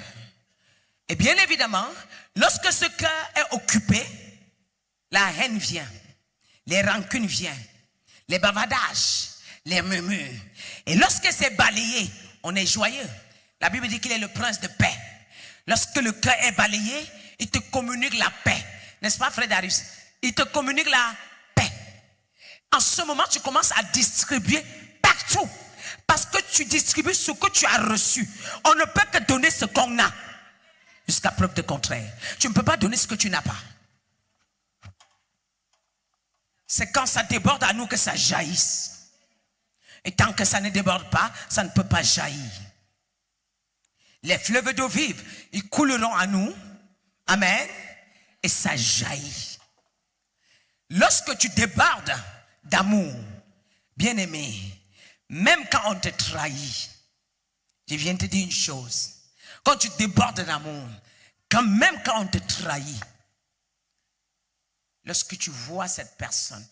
Et bien évidemment, lorsque ce cœur est occupé, la haine vient, les rancunes viennent, les bavardages, les murmures. Et lorsque c'est balayé, on est joyeux. La Bible dit qu'il est le prince de paix. Lorsque le cœur est balayé, il te communique la paix. N'est-ce pas, frère Darius? Il te communique la paix. En ce moment, tu commences à distribuer partout. Parce que tu distribues ce que tu as reçu. On ne peut que donner ce qu'on a. Jusqu'à preuve de contraire. Tu ne peux pas donner ce que tu n'as pas. C'est quand ça déborde à nous que ça jaillisse. Et tant que ça ne déborde pas, ça ne peut pas jaillir. Les fleuves d'eau vive, ils couleront à nous. Amen. Et ça jaillit. Lorsque tu débordes d'amour, bien-aimé, même quand on te trahit, je viens te dire une chose. Quand tu débordes d'amour, même quand on te trahit, lorsque tu vois cette personne,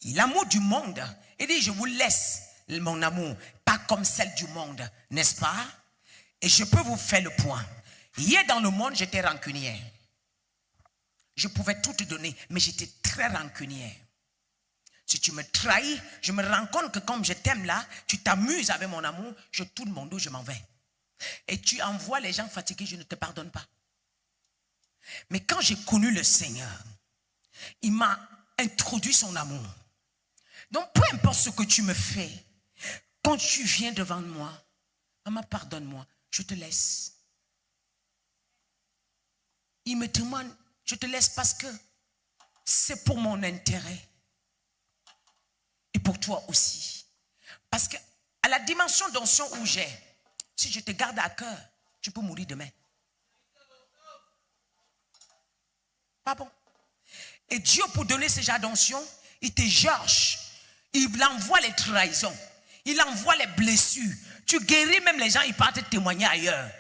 l'amour du monde, il dit, je vous laisse mon amour, pas comme celle du monde, n'est-ce pas? Et je peux vous faire le point. Hier dans le monde, j'étais rancunière. Je pouvais tout te donner, mais j'étais très rancunière. Si tu me trahis, je me rends compte que comme je t'aime là, tu t'amuses avec mon amour, je tourne mon dos, je m'en vais. Et tu envoies les gens fatigués, je ne te pardonne pas. Mais quand j'ai connu le Seigneur, il m'a introduit son amour. Donc peu importe ce que tu me fais, quand tu viens devant moi, maman, pardonne-moi, je te laisse. Il me demande, je te laisse parce que c'est pour mon intérêt. Et pour toi aussi. Parce que à la dimension d'onction où j'ai, si je te garde à cœur, tu peux mourir demain. Pas bon. Et Dieu, pour donner ce genre d'onction, il te cherche. Il envoie les trahisons. Il envoie les blessures. Tu guéris même les gens, ils partent témoigner ailleurs.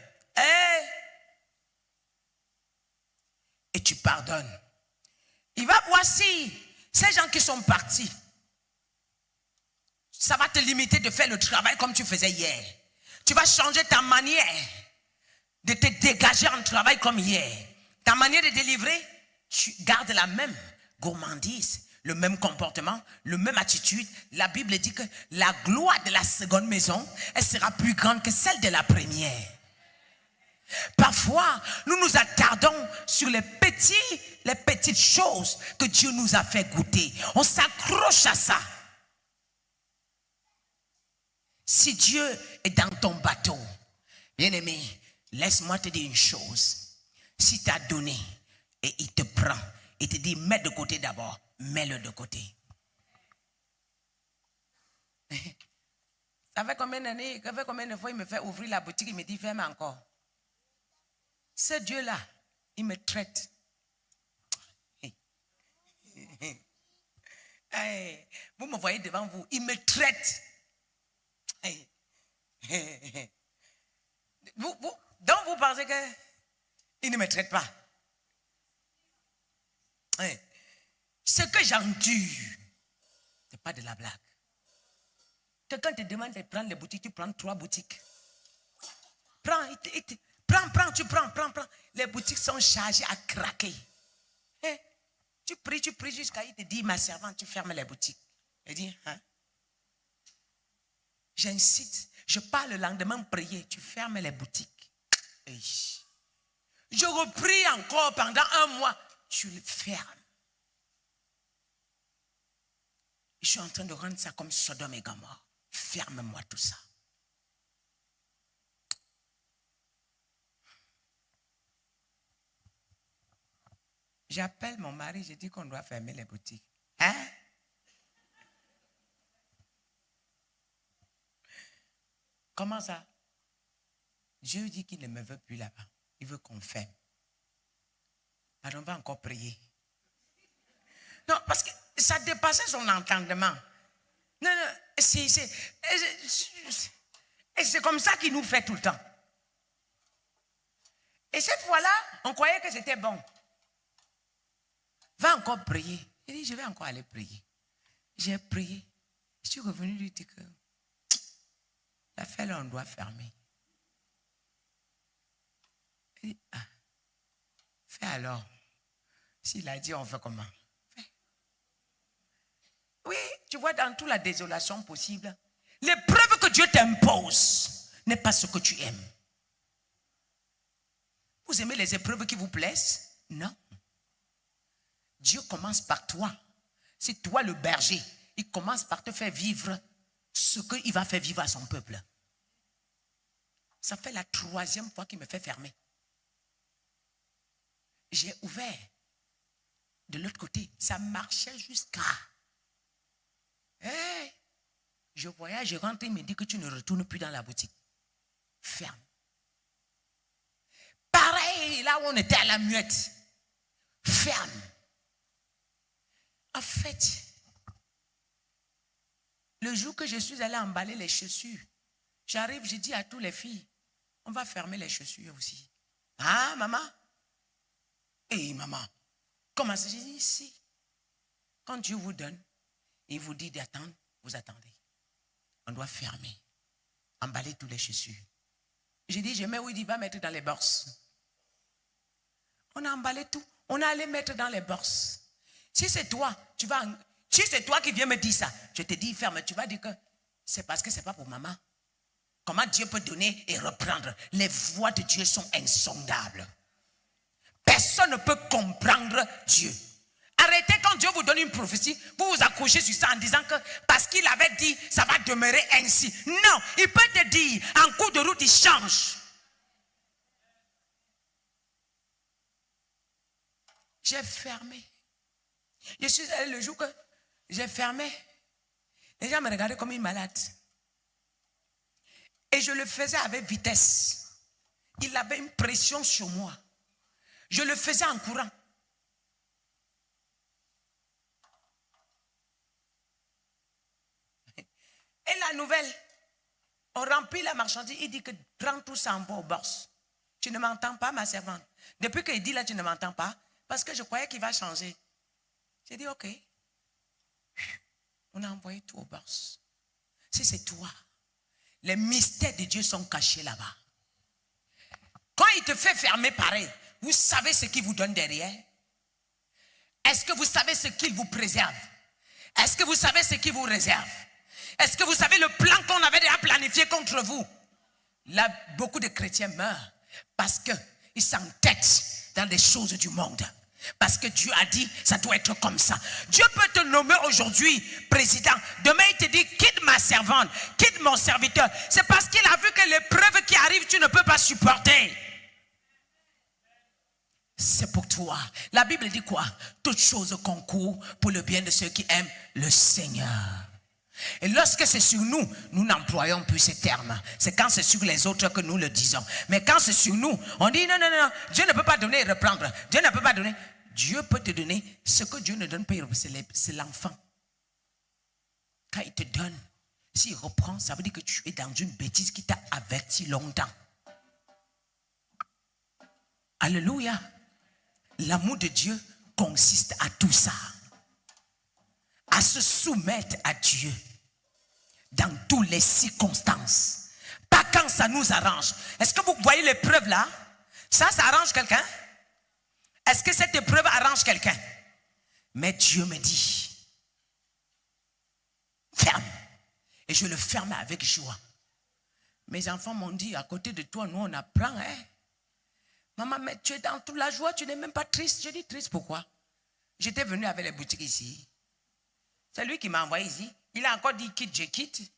Et tu pardonnes. Il va voir si ces gens qui sont partis, ça va te limiter de faire le travail comme tu faisais hier. Tu vas changer ta manière de te dégager en travail comme hier. Ta manière de délivrer, tu gardes la même gourmandise, le même comportement, la même attitude. La Bible dit que la gloire de la seconde maison, elle sera plus grande que celle de la première. Parfois, nous nous attardons sur les petites choses que Dieu nous a fait goûter. On s'accroche à ça. Si Dieu est dans ton bateau, bien-aimé, laisse-moi te dire une chose. Si tu as donné et il te prend, il te dit mets de côté d'abord, mets-le de côté. Ça fait combien d'années, combien de fois il me fait ouvrir la boutique, il me dit ferme encore. Ce Dieu-là, il me traite. Vous me voyez devant vous, il me traite. Donc vous pensez qu'il ne me traite pas. Ce que j'endure, ce n'est pas de la blague. Quelqu'un te demande de prendre les boutiques, tu prends 3 boutiques. Prends. Les boutiques sont chargées à craquer. Tu pries jusqu'à il te dit, ma servante, tu fermes les boutiques. Il dit, hein? J'incite, je pars le lendemain prier, tu fermes les boutiques. Je reprie encore pendant 1 mois, tu le fermes. Je suis en train de rendre ça comme Sodome et Gomorrhe. Ferme-moi tout ça. J'appelle mon mari, je dis qu'on doit fermer les boutiques. Hein? Comment ça? Dieu dit qu'il ne me veut plus là-bas. Il veut qu'on ferme. Alors on va encore prier. Non, parce que ça dépassait son entendement. Non, c'est comme ça qu'il nous fait tout le temps. Et cette fois-là, on croyait que c'était bon. Va encore prier. Il dit, je vais encore aller prier. J'ai prié. Je suis revenu lui dire que l'affaire là, on doit fermer. Il dit, fais alors. S'il a dit, on fait comment? Fais. Oui, tu vois, dans toute la désolation possible, l'épreuve que Dieu t'impose n'est pas ce que tu aimes. Vous aimez les épreuves qui vous plaisent? Non. Dieu commence par toi. C'est toi le berger. Il commence par te faire vivre ce qu'il va faire vivre à son peuple. Ça fait la 3e fois qu'il me fait fermer. J'ai ouvert de l'autre côté. Ça marchait jusqu'à... Je voyage, je rentre, il me dit que tu ne retournes plus dans la boutique. Ferme. Pareil, là où on était à la muette. Ferme. En fait, le jour que je suis allée emballer les chaussures, j'arrive, je dis à toutes les filles, on va fermer les chaussures aussi. Ah, maman? Maman, comment ça? J'ai dit, si. Quand Dieu vous donne, il vous dit d'attendre, vous attendez. On doit fermer, emballer toutes les chaussures. J'ai dit, je mets où il dit, va mettre dans les borses. On a emballé tout. On a allé mettre dans les borses. Si c'est toi, si c'est toi qui viens me dire ça, je te dis ferme, tu vas dire que c'est parce que c'est pas pour maman. Comment Dieu peut donner et reprendre? Les voies de Dieu sont insondables. Personne ne peut comprendre Dieu. Arrêtez quand Dieu vous donne une prophétie, vous vous accrochez sur ça en disant que parce qu'il avait dit, ça va demeurer ainsi. Non, il peut te dire, en cours de route, il change. J'ai fermé. Je suis allé le jour que j'ai fermé. Les gens me regardaient comme une malade. Et je le faisais avec vitesse. Il avait une pression sur moi. Je le faisais en courant. Et la nouvelle, on remplit la marchandise. Il dit que prends tout ça en va aux bourses. Tu ne m'entends pas, ma servante. Depuis qu'il dit là, tu ne m'entends pas. Parce que je croyais qu'il va changer. J'ai dit, ok. On a envoyé tout aux bourses. Si c'est toi, les mystères de Dieu sont cachés là-bas. Quand il te fait fermer pareil, vous savez ce qu'il vous donne derrière? Est-ce que vous savez ce qu'il vous préserve? Est-ce que vous savez ce qu'il vous réserve? Est-ce que vous savez le plan qu'on avait déjà planifié contre vous? Là, beaucoup de chrétiens meurent parce qu'ils s'entêtent dans des choses du monde. Parce que Dieu a dit, ça doit être comme ça. Dieu peut te nommer aujourd'hui président. Demain, il te dit, quitte ma servante, quitte mon serviteur. C'est parce qu'il a vu que l'épreuve qui arrive, tu ne peux pas supporter. C'est pour toi. La Bible dit quoi? Toutes choses concourent pour le bien de ceux qui aiment le Seigneur. Et lorsque c'est sur nous, nous n'employons plus ces termes. C'est quand c'est sur les autres que nous le disons. Mais quand c'est sur nous, on dit non, non, non, Dieu ne peut pas donner et reprendre. Dieu ne peut pas donner. Dieu peut te donner ce que Dieu ne donne pas, c'est l'enfant. Quand il te donne, s'il reprend, ça veut dire que tu es dans une bêtise qui t'a averti longtemps. Alléluia. L'amour de Dieu consiste à tout ça. À se soumettre à Dieu dans toutes les circonstances. Pas quand ça nous arrange. Est-ce que vous voyez l'épreuve là? Ça arrange quelqu'un? Est-ce que cette épreuve arrange quelqu'un? Mais Dieu me dit, ferme. Et je le ferme avec joie. Mes enfants m'ont dit, à côté de toi, nous on apprend. Maman, mais tu es dans toute la joie, tu n'es même pas triste. Je dis triste, pourquoi? J'étais venu avec les boutiques ici. C'est lui qui m'a envoyé ici. Il a encore dit quitte, je quitte.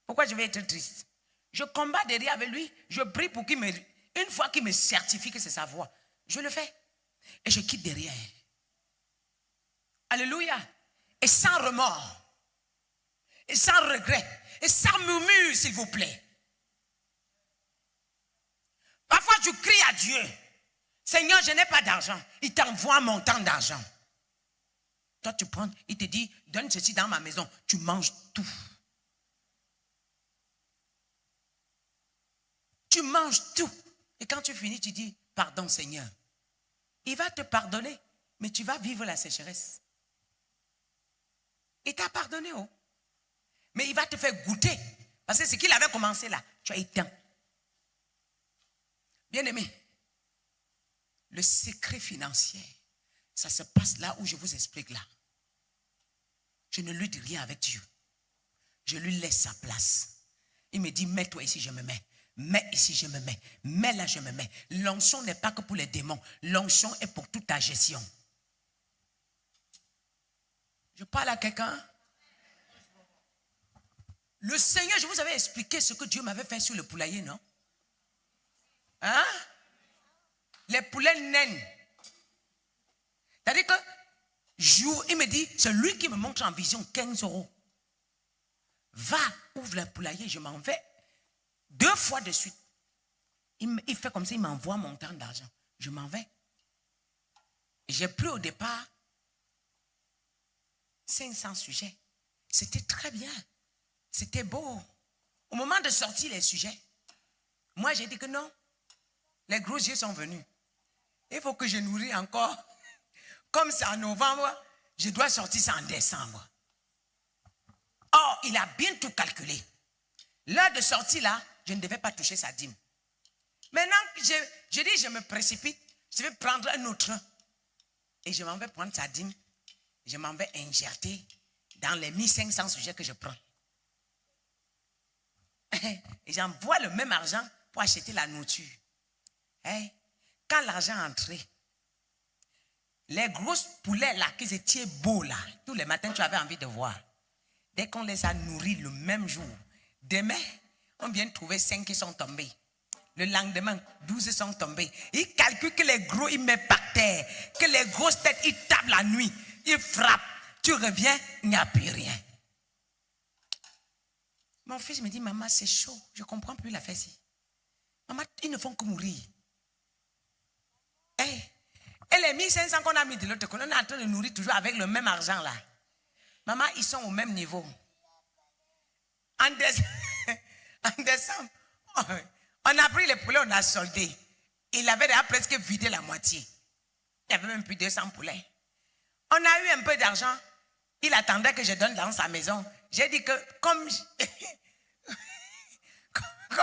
Pourquoi je vais être triste? Je combats derrière avec lui. Je prie pour qu'il me... Une fois qu'il me certifie que c'est sa voix, je le fais. Et je quitte derrière. Alléluia. Et sans remords. Et sans regret. Et sans murmure, s'il vous plaît. Parfois, je crie à Dieu. Seigneur, je n'ai pas d'argent. Il t'envoie un montant d'argent. Toi, tu prends, il te dit, donne ceci dans ma maison. Tu manges tout. Tu manges tout. Et quand tu finis, tu dis, pardon Seigneur. Il va te pardonner, mais tu vas vivre la sécheresse. Il t'a pardonné, oh. Mais il va te faire goûter. Parce que ce qu'il avait commencé là, tu as éteint. Bien-aimé, le secret financier, ça se passe là où je vous explique là. Je ne lui dis rien avec Dieu. Je lui laisse sa place. Il me dit, mets-toi ici, je me mets. Mets ici, je me mets. Mets là, je me mets. L'onction n'est pas que pour les démons. L'onction est pour toute ta gestion. Je parle à quelqu'un. Le Seigneur, je vous avais expliqué ce que Dieu m'avait fait sur le poulailler, non? Hein? Les poulets naines. C'est-à-dire que, il me dit, c'est lui qui me montre en vision 15 €. Va, ouvre le poulailler, je m'en vais. 2 fois de suite. Il fait comme ça, il m'envoie mon temps d'argent. Je m'en vais. J'ai pris au départ 500 sujets. C'était très bien. C'était beau. Au moment de sortir les sujets, moi j'ai dit que non. Les gros yeux sont venus. Il faut que je nourris encore. Comme c'est en novembre, je dois sortir ça en décembre. Or, il a bien tout calculé. L'heure de sortie là, je ne devais pas toucher sa dîme. Maintenant, je dis, je me précipite, je vais prendre un autre train. Et je m'en vais prendre sa dîme. Je m'en vais injecter dans les 1500 sujets que je prends. Et j'envoie le même argent pour acheter la nourriture. Quand l'argent est entré, les grosses poulets là, qui étaient beaux là, tous les matins tu avais envie de voir. Dès qu'on les a nourris le même jour, demain, on vient de trouver 5 qui sont tombés. Le lendemain, 12 sont tombés. Ils calculent que les gros, ils mettent par terre. Que les grosses têtes, ils tapent la nuit. Ils frappent. Tu reviens, il n'y a plus rien. Mon fils me dit, maman, c'est chaud. Je ne comprends plus la fesse. Maman, ils ne font que mourir. Et les 1500 qu'on a mis de l'autre côté, on est en train de nourrir toujours avec le même argent là. Maman, ils sont au même niveau. En décembre, on a pris les poulets, on a soldé. Il avait déjà presque vidé la moitié. Il y avait même plus de 200 poulets. On a eu un peu d'argent. Il attendait que je donne dans sa maison. J'ai dit que comme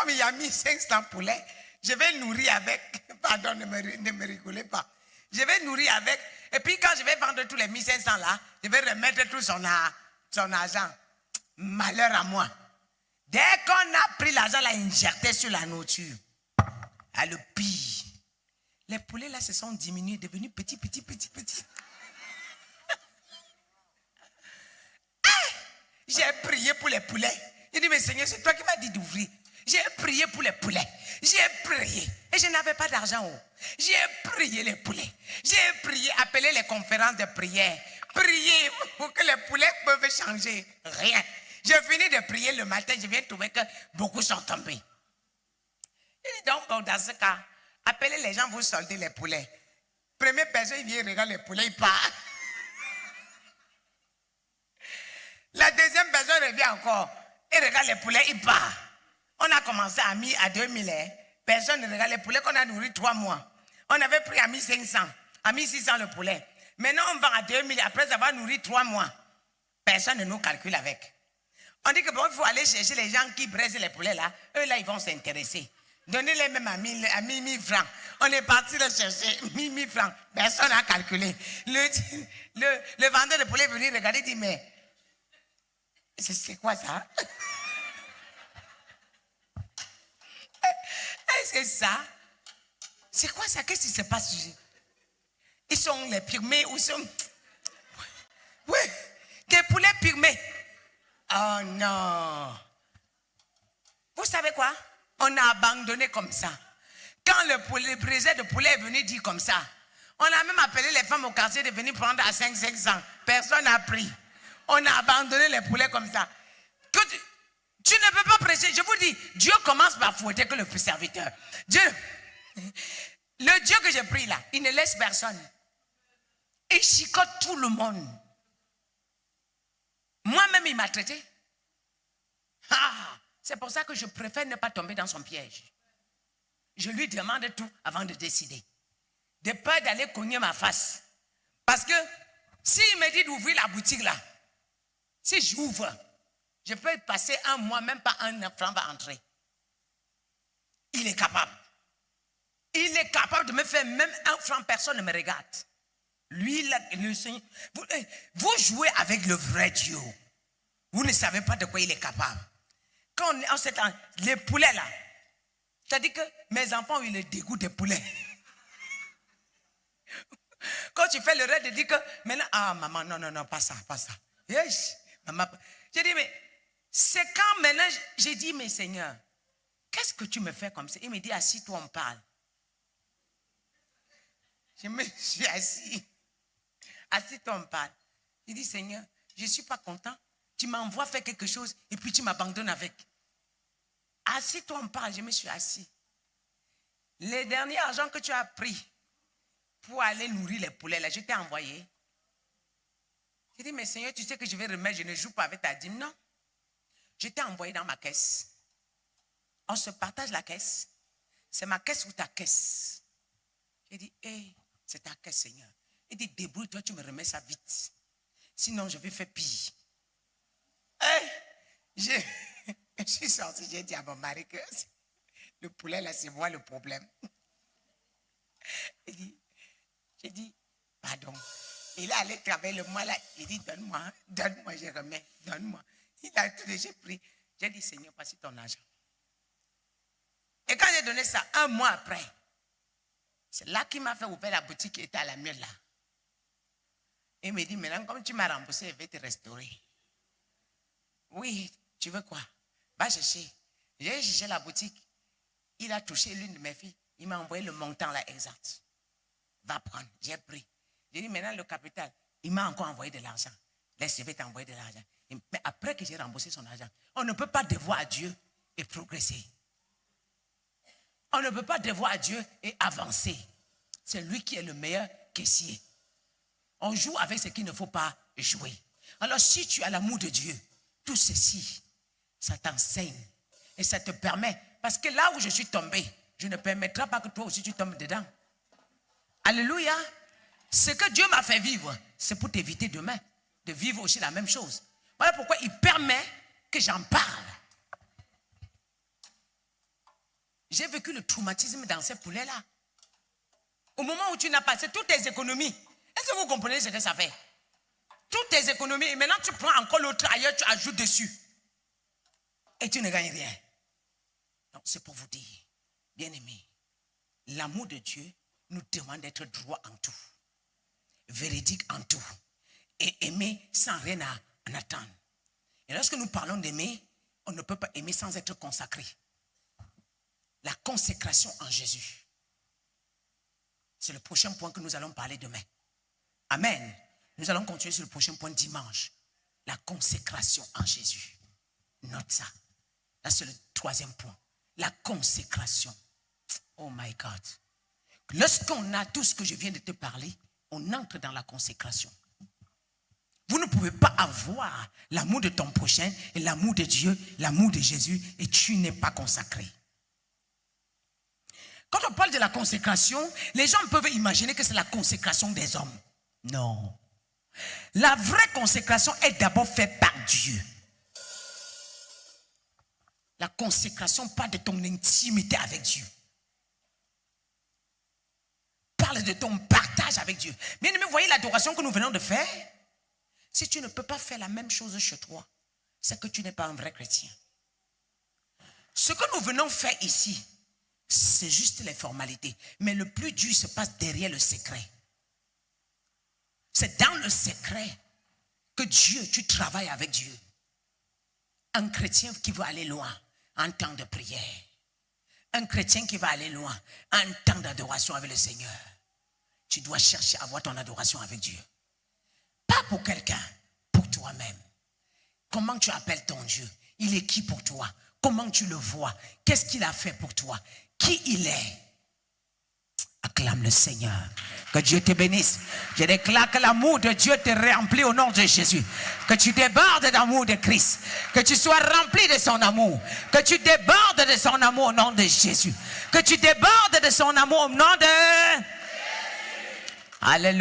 il y a 1500 poulets, je vais nourrir avec. Pardon, ne me rigolez pas. Je vais nourrir avec. Et puis quand je vais vendre tous les 1500 là, je vais remettre tout son argent. Malheur à moi. Dès qu'on a pris l'argent, l'a injecté sur la nourriture. À le pire. Les poulets là se sont diminués, devenus petits. J'ai prié pour les poulets. Il dit, mais Seigneur, c'est toi qui m'as dit d'ouvrir. J'ai prié pour les poulets. J'ai prié. Et je n'avais pas d'argent. J'ai prié les poulets. J'ai prié, appelé les conférences de prière. Prier pour que les poulets peuvent changer. Rien. J'ai fini de prier le matin. Je viens de trouver que beaucoup sont tombés. Et donc, dans ce cas, appelez les gens, vous soldez les poulets. Première personne, il vient, il regarde les poulets, il part. La deuxième personne revient encore. Il regarde les poulets, il part. On a commencé à 2000. Personne ne regarde les poulets qu'on a nourris 3 mois. On avait pris à 1500, à 1600 le poulet. Maintenant, on vend à 2000 après avoir nourri 3 mois. Personne ne nous calcule avec. On dit que bon, il faut aller chercher les gens qui braisent les poulets là. Eux là, ils vont s'intéresser. Donnez-les même à 1000 francs. On est parti les chercher 1000 francs. Personne n'a calculé. Le vendeur de poulet est venu regarder et dit, mais c'est quoi ça? C'est ça? C'est quoi ça? Qu'est-ce qui se passe? Ils sont les pygmées ou sont... Oui, des poulets pygmées. Oh non. Vous savez quoi? On a abandonné comme ça. Quand le briseur de poulet est venu dire comme ça, on a même appelé les femmes au quartier de venir prendre à 500. Personne n'a pris. On a abandonné les poulets comme ça. Tu ne peux pas prêcher. Je vous dis, Dieu commence par fouetter que le serviteur. Le Dieu que j'ai pris là, il ne laisse personne. Il chicote tout le monde. Moi-même, il m'a traité. C'est pour ça que je préfère ne pas tomber dans son piège. Je lui demande tout avant de décider. De peur d'aller cogner ma face. Parce que s'il me dit d'ouvrir la boutique là, si j'ouvre, je peux passer 1 mois, même pas 1 franc va entrer. Il est capable. Il est capable de me faire même 1 franc, personne ne me regarde. Lui, le Seigneur. Vous jouez avec le vrai Dieu. Vous ne savez pas de quoi il est capable. Quand on est en ce temps, les poulets là, c'est-à-dire que mes enfants ont eu le dégoût des poulets. Quand tu fais le rêve de dire que maintenant, maman, non, pas ça. Yes, maman. J'ai dit, mais c'est quand maintenant, j'ai dit, mais Seigneur, qu'est-ce que tu me fais comme ça? Il me dit, assis-toi, on parle. Je me suis assis. Assis-toi, on parle. Il dit, Seigneur, je ne suis pas content. Tu m'envoies faire quelque chose et puis tu m'abandonnes avec. Assis-toi, on parle. Je me suis assis. Les derniers argent que tu as pris pour aller nourrir les poulets, là, je t'ai envoyé. J'ai dit, mais Seigneur, tu sais que je vais remettre, je ne joue pas avec ta dîme. Non. Je t'ai envoyé dans ma caisse. On se partage la caisse. C'est ma caisse ou ta caisse? J'ai dit, c'est ta caisse, Seigneur. Il dit, débrouille-toi, tu me remets ça vite. Sinon, je vais faire pire. Je suis sorti, j'ai dit à mon mari que le poulet là, c'est moi le problème. J'ai dit, pardon. Il est allé travailler le mois là, il dit, donne-moi, je remets, donne-moi. Il a tout déjà pris. J'ai dit, Seigneur, voici ton argent. Et quand j'ai donné ça, un mois après, c'est là qu'il m'a fait ouvrir la boutique qui était à la mienne là. Il me dit, maintenant, comme tu m'as remboursé, je vais te restaurer. Oui, tu veux quoi? Va chercher. J'ai cherché la boutique. Il a touché l'une de mes filles. Il m'a envoyé le montant là exact. Va prendre. J'ai pris. J'ai dit, maintenant le capital, il m'a encore envoyé de l'argent. Laisse, je vais t'envoyer de l'argent. Mais après que j'ai remboursé son argent, on ne peut pas devoir à Dieu et progresser. On ne peut pas devoir à Dieu et avancer. C'est lui qui est le meilleur caissier. On joue avec ce qu'il ne faut pas jouer. Alors si tu as l'amour de Dieu, tout ceci, ça t'enseigne et ça te permet. Parce que là où je suis tombé, je ne permettrai pas que toi aussi tu tombes dedans. Alléluia. Ce que Dieu m'a fait vivre, c'est pour t'éviter demain de vivre aussi la même chose. Voilà pourquoi il permet que j'en parle. J'ai vécu le traumatisme dans ces poulets-là. Au moment où tu n'as passé toutes tes économies, est-ce que vous comprenez ce que ça fait? Toutes tes économies, et maintenant tu prends encore l'autre ailleurs, tu ajoutes dessus. Et tu ne gagnes rien. Donc c'est pour vous dire, bien aimés, l'amour de Dieu nous demande d'être droit en tout, véridique en tout, et aimer sans rien en attendre. Et lorsque nous parlons d'aimer, on ne peut pas aimer sans être consacré. La consécration en Jésus. C'est le prochain point que nous allons parler demain. Amen. Nous allons continuer sur le prochain point dimanche. La consécration en Jésus. Note ça. Là, c'est le troisième point. La consécration. Oh my God. Lorsqu'on a tout ce que je viens de te parler, on entre dans la consécration. Vous ne pouvez pas avoir l'amour de ton prochain et l'amour de Dieu, l'amour de Jésus, et tu n'es pas consacré. Quand on parle de la consécration, les gens peuvent imaginer que c'est la consécration des hommes. Non. La vraie consécration est d'abord faite par Dieu. La consécration parle de ton intimité avec Dieu. Parle de ton partage avec Dieu. Bien aimé, vous voyez l'adoration que nous venons de faire? Si tu ne peux pas faire la même chose chez toi, c'est que tu n'es pas un vrai chrétien. Ce que nous venons faire ici, c'est juste les formalités. Mais le plus dur se passe derrière le secret. C'est dans le secret que Dieu, tu travailles avec Dieu. Un chrétien qui veut aller loin en temps de prière. Un chrétien qui va aller loin en temps d'adoration avec le Seigneur. Tu dois chercher à avoir ton adoration avec Dieu. Pas pour quelqu'un, pour toi-même. Comment tu appelles ton Dieu? Il est qui pour toi? Comment tu le vois? Qu'est-ce qu'il a fait pour toi? Qui il est? Acclame le Seigneur. Que Dieu te bénisse. Je déclare que l'amour de Dieu te remplit au nom de Jésus. Que tu débordes d'amour de Christ. Que tu sois rempli de son amour. Que tu débordes de son amour au nom de Jésus. Que tu débordes de son amour au nom de Jésus. Alléluia.